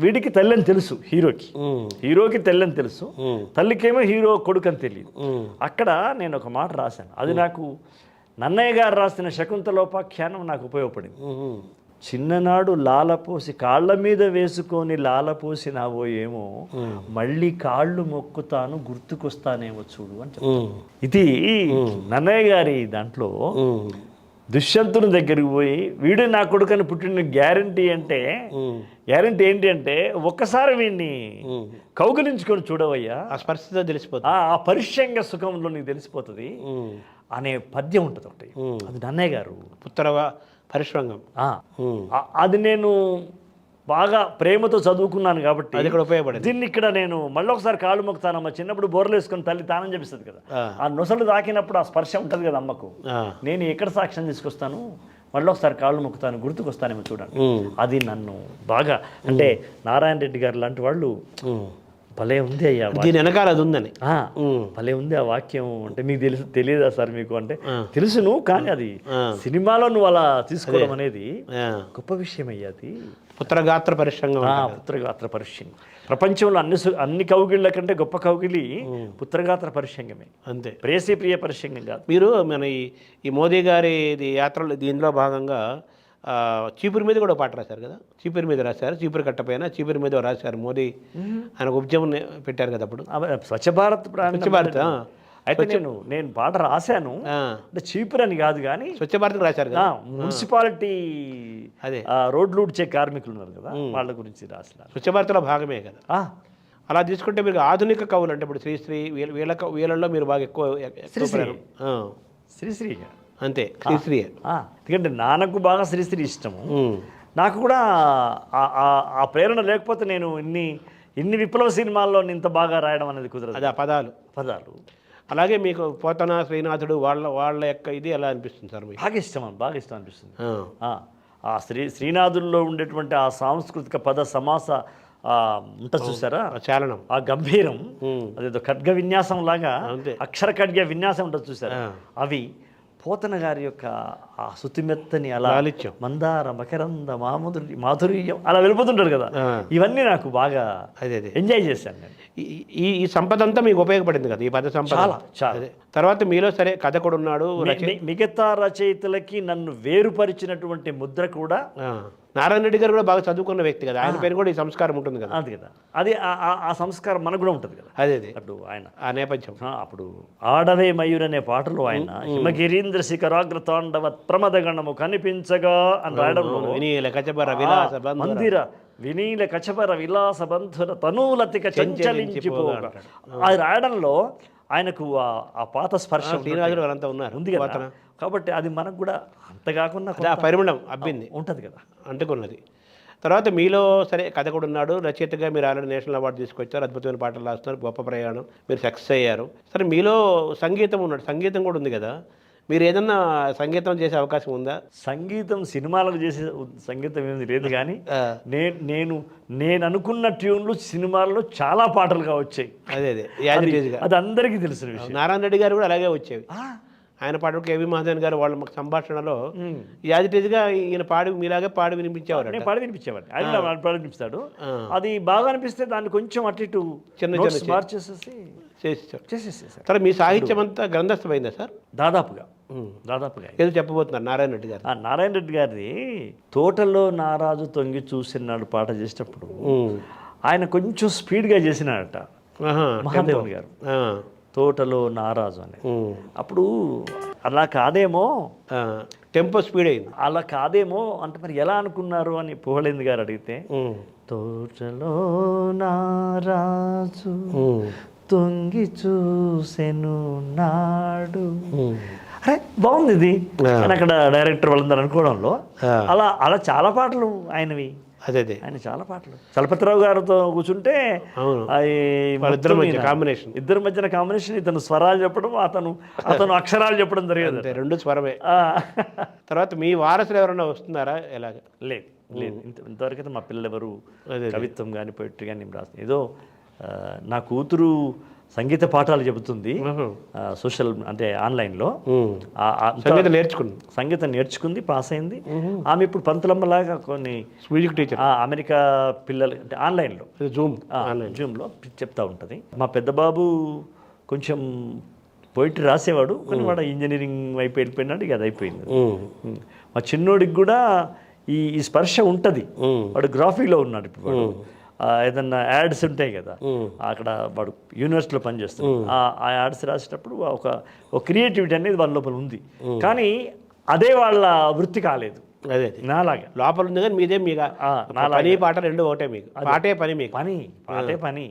వీడికి తల్లి అని తెలుసు, హీరోకి తల్లి అని తెలుసు, తల్లికేమో హీరో కొడుకు అని తెలియదు. అక్కడ నేను ఒక మాట రాశాను, అది నాకు నన్నయ్య గారు రాసిన శకుంతలోపాఖ్యానం నాకు ఉపయోగపడింది. చిన్ననాడు లాలపోసి కాళ్ళ మీద వేసుకొని లాలపోసినావో ఏమో మళ్ళీ కాళ్ళు మొక్కుతాను గుర్తుకొస్తానేమో చూడు అని చెప్తాను. ఇది నన్నయ్య గారి దాంట్లో దుష్యంతుని దగ్గరికి పోయి వీడు నా కొడుకని పుట్టిన గ్యారంటీ ఏంటి అంటే ఒక్కసారి వీడిని కౌగిలించుకొని చూడవయ్యా, ఆ స్పర్శతో తెలిసిపోతుంది, ఆ పరిశ్యంగ సుఖంలో నీకు తెలిసిపోతుంది అనే పద్యం ఉంటుంది ఒకటి. అది నన్నయ్య గారు పుత్ర పరిశ్రంగం. అది నేను బాగా ప్రేమతో చదువుకున్నాను కాబట్టి అది కూడా ఉపయోగపడింది. దీన్ని ఇక్కడ నేను మళ్ళీ ఒకసారి కాళ్ళు మొక్కుతానమ్మా. చిన్నప్పుడు బోర్లు వేసుకొని తల్లి తానం చేపిస్తుంది కదా, ఆ నొసలు తాకినప్పుడు ఆ స్పర్శ ఉంటుంది కదా అమ్మకు. నేను ఎక్కడ సాక్ష్యం తీసుకొస్తాను, మళ్ళీ ఒకసారి కాళ్ళు మొక్కుతాను గుర్తుకొస్తానేమో చూడండి. అది నన్ను బాగా, అంటే నారాయణ రెడ్డి గారు లాంటి వాళ్ళు భలే ఉంది అయ్యా, దీని వెనకాల అది ఉందని భలే ఉంది ఆ వాక్యం. అంటే మీకు తెలియదా సార్ మీకు అంటే తెలుసును, కానీ అది సినిమాలో నువ్వు అలా తీసుకోవడం అనేది గొప్ప విషయం అయ్యా. అది పుత్రగాత్ర పరిశ్రంగం. పుత్రగాత్ర పరిశ్రంగం ప్రపంచంలో అన్ని కౌగిళ్ళ కంటే గొప్ప కౌగిలి పుత్రగాత్ర పరిశ్రంగమే, అంతే, ప్రేయసీ ప్రియ పరిశ్రంగం కాదు. మీరు మన ఈ మోదీ గారి యాత్రలో దీనిలో భాగంగా చీపురు మీద కూడా పాట రాశారు కదా, చీపురు మీద రాశారు, చీపురు కట్టపైన చీపురు మీద రాశారు. మోదీ ఆయన ఉద్యమం పెట్టారు కదా అప్పుడు, స్వచ్ఛ భారత్. అయితే నేను పాట రాశాను, అంటే చీపురు అని కాదు కానీ స్వచ్ఛ భారత్ రాశారు కదా. మున్సిపాలిటీ అదే రోడ్లు ఊడ్చే కార్మికులు ఉన్నారు కదా, వాళ్ళ గురించి రాసిన స్వచ్ఛ భారత్లో భాగమే కదా. అలా తీసుకుంటే మీరు ఆధునిక కవులు అంటే ఇప్పుడు శ్రీశ్రీ వీళ్ళల్లో మీరు బాగా ఎక్కువ శ్రీశ్రీ అంతే, శ్రీశ్రీ. ఎందుకంటే నాన్నకు బాగా శ్రీశ్రీ ఇష్టము, నాకు కూడా ఆ ప్రేరణ లేకపోతే నేను ఇన్ని విప్లవ సినిమాల్లో ఇంత బాగా రాయడం అనేది కుదరదు. అది ఆ పదాలు. అలాగే మీకు పోతన శ్రీనాథుడు వాళ్ళ యొక్క ఇది ఎలా అనిపిస్తుంది సార్ మీకు? బాగా ఇష్టం అనిపిస్తుంది. ఆ శ్రీనాథుల్లో ఉండేటువంటి ఆ సాంస్కృతిక పద సమాస ఉంటుంది చూసారా, చాలనం, ఆ గంభీరం, అదేదో ఖడ్గ విన్యాసం లాగా అక్షర ఖడ్గ విన్యాసం ఉంటుంది చూసారా, అవి పోతన గారి యొక్క ఆ శుతిమెత్తని అలా మందార మకరంద మాధుర్యం అలా వెళ్ళిపోతుంటారు కదా, ఇవన్నీ నాకు బాగా ఎంజాయ్ చేశాను నేను. ఈ సంపద అంతా మీకు ఉపయోగపడింది కదా, ఈ పద సంపద చాలా. తర్వాత మీలో సరే కథకుడు ఉన్నాడు, మిగతా రచయితలకి నన్ను వేరుపరిచినటువంటి ముద్ర కూడా నారాయణ రెడ్డి గారు కూడా బాగా చదువుకున్న వ్యక్తి కదా, ఆయన పేరు కూడా ఈ సంస్కారం ఉంటుంది కదా. అది కదా, అది ఆ సంస్కారం మనకు కూడా ఉంటుంది కదా. అదే అప్పుడు ఆయన ఆ నేపథ్యం, అప్పుడు ఆడవే మయూర్ అనే పాటలో ఆయన హిమగిరీంద్ర శిఖరాగ్ర తాండవ ప్రమదగణము కనిపించగా అని రాయడంలో వినీల కచబర విలాస మందిర వినీల కచబర విలాస బంధుర తనూలతిక చంచలించిపోగా అది రాయడంలో ఆయనకు ఆ పాత స్పర్శ శ్రీరాజులు ఉన్నారు ఉంది కదా. కాబట్టి అది మనకు కూడా అంత కాకుండా పరిమళం అబ్బింది ఉంటుంది కదా, అంటుకున్నది. తర్వాత మీలో సరే కథకుడు ఉన్నాడు, రచయితగా మీరు ఆల్రెడీ నేషనల్ అవార్డు తీసుకొచ్చారు, అద్భుతమైన పాటలు రాస్తున్నారు, గొప్ప ప్రయాణం, మీరు సక్సెస్ అయ్యారు. సరే మీలో సంగీతం ఉన్నాడు, సంగీతం కూడా ఉంది కదా, మీరు ఏదన్నా సంగీతం చేసే అవకాశం ఉందా? సంగీతం సినిమాలకు చేసే సంగీతం ఏమి లేదు, కానీ నేను అనుకున్న ట్యూన్లు సినిమాల్లో చాలా పాటలుగా వచ్చాయి. అది అందరికీ తెలిసిన విషయం. నారాయణ రెడ్డి గారు కూడా అలాగే వచ్చేవి. ఆయన పాటలు కేవి మహాదేవన్ గారు వాళ్ళ సంభాషణలో యాజిటేజ్గా ఈయన మీలాగే పాడి వినిపించేవారు. నేను పాడి వినిపించేవాడిని, ఆయన పాడి వినిపిస్తాడు. అది బాగా అనిపిస్తే దాన్ని కొంచెం అటు ఇటు చిన్న మార్చేసేసి చేసేసారు. సరే మీ సాహిత్యం అంతా గ్రంథస్థమైందా సార్? దాదాపుగా ఏదో చెప్పబోతున్నారు నారాయణ రెడ్డి గారు. నారాయణ రెడ్డి గారిది తోటలో నారాజు తొంగి చూసినాడు పాట చేసేటప్పుడు ఆయన కొంచెం స్పీడ్గా చేసినాడట మహాదేవన్ గారు, తోటలో నారాజు అని. అప్పుడు అలా కాదేమో, టెంపో స్పీడ్ అయింది, అలా కాదేమో అంటే మరి ఎలా అనుకున్నారు అని పుహళేంద్ర గారు అడిగితే, తోటలో నారాజు తొంగి చూసెను నాడు, అరే బాగుంది ఇది అని అక్కడ డైరెక్టర్ వాళ్ళందరూ అనుకోవడంలో అలా చాలా పాటలు ఆయనవి. అదే ఆయన చాలా పాటలు చలపతిరావు గారితో కూర్చుంటే ఇద్దరి మధ్యన కాంబినేషన్, ఇతను స్వరాలు చెప్పడం, అతను అక్షరాలు చెప్పడం జరిగేది, రెండు స్వరమే. తర్వాత మీ వారసులు ఎవరైనా వస్తున్నారా? ఎలాగ? లేదు ఇంతవరకు అయితే మా పిల్లలు ఎవరు కవిత్వం కానీ పొయిట్రీ కానీ రాస్తుంది. ఏదో నా కూతురు సంగీత పాఠాలు చెబుతుంది సోషల్ అంటే ఆన్లైన్లో, సంగీతం నేర్చుకుంది, పాస్ అయింది. ఆమె ఇప్పుడు పంతులమ్మలాగా కొన్ని మ్యూజిక్ టీచర్ అమెరికా పిల్లలు అంటే ఆన్లైన్లో జూమ్లో చెప్తా ఉంటుంది. మా పెద్ద బాబు కొంచెం పోయిటరీ రాసేవాడు, కానీ వాడు ఇంజనీరింగ్ వైపు వెళ్ళిపోయినాడు, ఇక అది అయిపోయింది. మా చిన్నోడికి కూడా ఈ స్పర్శ ఉంటుంది, వాడు గ్రాఫీలో ఉన్నాడు ఇప్పుడు. వాడు ఏదన్నా యాడ్స్ ఉంటాయి కదా, అక్కడ వాడు యూనివర్సిటీలో పనిచేస్తాడు, ఆ యాడ్స్ రాసేటప్పుడు ఒక క్రియేటివిటీ అనేది వాళ్ళ లోపల ఉంది, కానీ అదే వాళ్ళ వృత్తి కాలేదు. అదే నాలాగా లోపల ఉంది, కానీ మీదే మీకు పని పాట రెండు ఒకటే, మీకు పాటే పని, మీకు పాటే పని,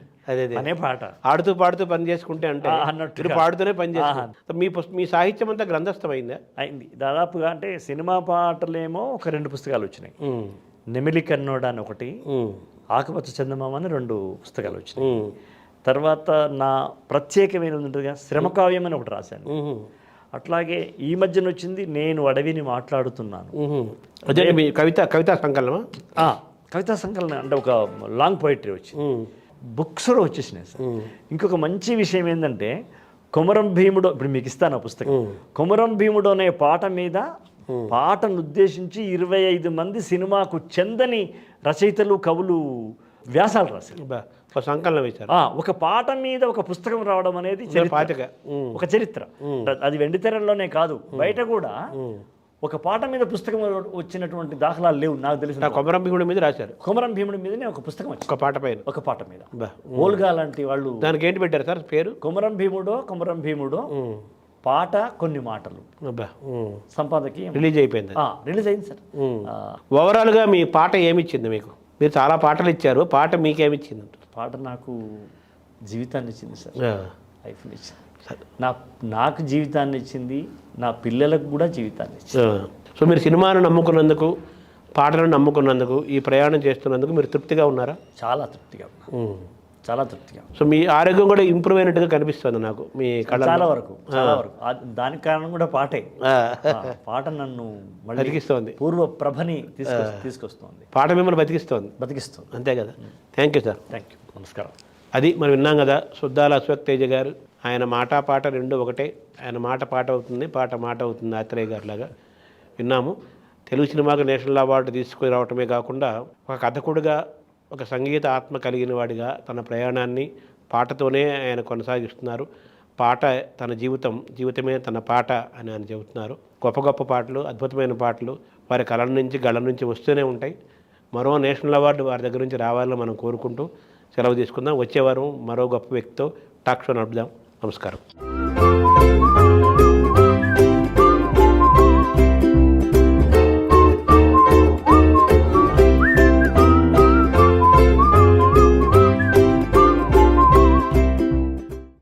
అదే పాట. ఆడుతూ పాడుతూ పని చేసుకుంటే అంటే అన్నట్టు పాడుతూనే పని చేసుకుంటారు. మీ సాహిత్యం అంతా గ్రంథస్థమైందా? అయింది దాదాపుగా. అంటే సినిమా పాటలేమో ఒక 2 పుస్తకాలు వచ్చినాయి, నెమిలి కన్నోడ అని ఒకటి, ఆకుపచ్చ చందమామ అని 2 పుస్తకాలు వచ్చినాయి. తర్వాత నా ప్రత్యేకమైన ఉంటుందిగా శ్రమకావ్యం అని ఒకటి రాశాను. అట్లాగే ఈ మధ్యన వచ్చింది నేను అడవిని మాట్లాడుతున్నాను, అదే మీ కవితా సంకలనం. కవితా సంకలనం అంటే ఒక లాంగ్ పోయిటరీ వచ్చి బుక్స్లో వచ్చేసినాయి సార్. ఇంకొక మంచి విషయం ఏంటంటే కొమరం భీముడు, ఇప్పుడు మీకు ఇస్తాను ఆ పుస్తకం, కొమరం భీముడు అనే పాట మీద పాటను ఉద్దేశించి 25 మంది సినిమాకు చెందని రచయితలు కవులు వ్యాసాలు రాశారు, సంకలనం ఇచ్చారు. ఒక పాట మీద ఒక పుస్తకం రావడం అనేది ఒక చరిత్ర. అది వెండితెరలోనే కాదు, బయట కూడా ఒక పాట మీద పుస్తకం వచ్చినటువంటి దాఖలాలు లేవు నాకు తెలిసిన. కొమరం భీముడి మీద రాశారు, కొమరం భీముడి మీదనే ఒక పుస్తకం వచ్చింది, ఒక పాట మీద. ఓల్గా లాంటి వాళ్ళు దానికి ఏంటి పెట్టారు సార్ పేరు? కొమరం భీముడో పాట కొన్ని మాటలు. సంపాదకి రిలీజ్ అయిపోయింది, రిలీజ్ అయింది సార్. ఓవరాల్గా మీ పాట ఏమిచ్చింది మీకు? మీరు చాలా పాటలు ఇచ్చారు, పాట మీకేమిచ్చింది? పాట నాకు జీవితాన్ని ఇచ్చింది సార్, లైఫ్ని ఇచ్చింది. నాకు జీవితాన్ని ఇచ్చింది, నా పిల్లలకు కూడా జీవితాన్ని ఇచ్చింది. సో మీరు సినిమాను నమ్ముకున్నందుకు, పాటలను నమ్ముకున్నందుకు, ఈ ప్రయాణం చేస్తున్నందుకు మీరు తృప్తిగా ఉన్నారా? చాలా తృప్తిగా ఉన్నా. చాలా తృప్తిగా. సో మీ ఆరోగ్యం కూడా ఇంప్రూవ్ అయినట్టుగా కనిపిస్తుంది నాకు మీ కళ్ళ. చాలా వరకు దానికి కారణం కూడా పాటే. పాట నన్ను మళ్ళీ బతికిస్తోంది, పూర్వ ప్రభని తీసుకొస్తోంది. పాట మిమ్మల్ని బతికిస్తుంది. అంతే కదా. Thank you sir. Thank you. నమస్కారం. అది మనం విన్నాం కదా, సుద్దాల అశ్వత్ తేజ గారు. ఆయన మాట పాట రెండు ఒకటే. ఆయన మాట పాట అవుతుంది, పాట మాట అవుతుంది. ఆత్రేయ గారి లాగా విన్నాము. తెలుగు సినిమాకు నేషనల్ అవార్డు తీసుకుని రావటమే కాకుండా ఒక కథకుడిగా, ఒక సంగీత ఆత్మ కలిగిన వాడిగా తన ప్రయాణాన్ని పాటతోనే ఆయన కొనసాగిస్తున్నారు. పాట తన జీవితమే తన పాట అని ఆయన చెబుతున్నారు. గొప్ప గొప్ప పాటలు, అద్భుతమైన పాటలు వారి కళ నుంచి గళ నుంచి వస్తూనే ఉంటాయి. మరో నేషనల్ అవార్డు వారి దగ్గర నుంచి రావాలని మనం కోరుకుంటూ సెలవు తీసుకుందాం. వచ్చేవారం మరో గొప్ప వ్యక్తితో టాక్ షో నడుపుదాం. నమస్కారం.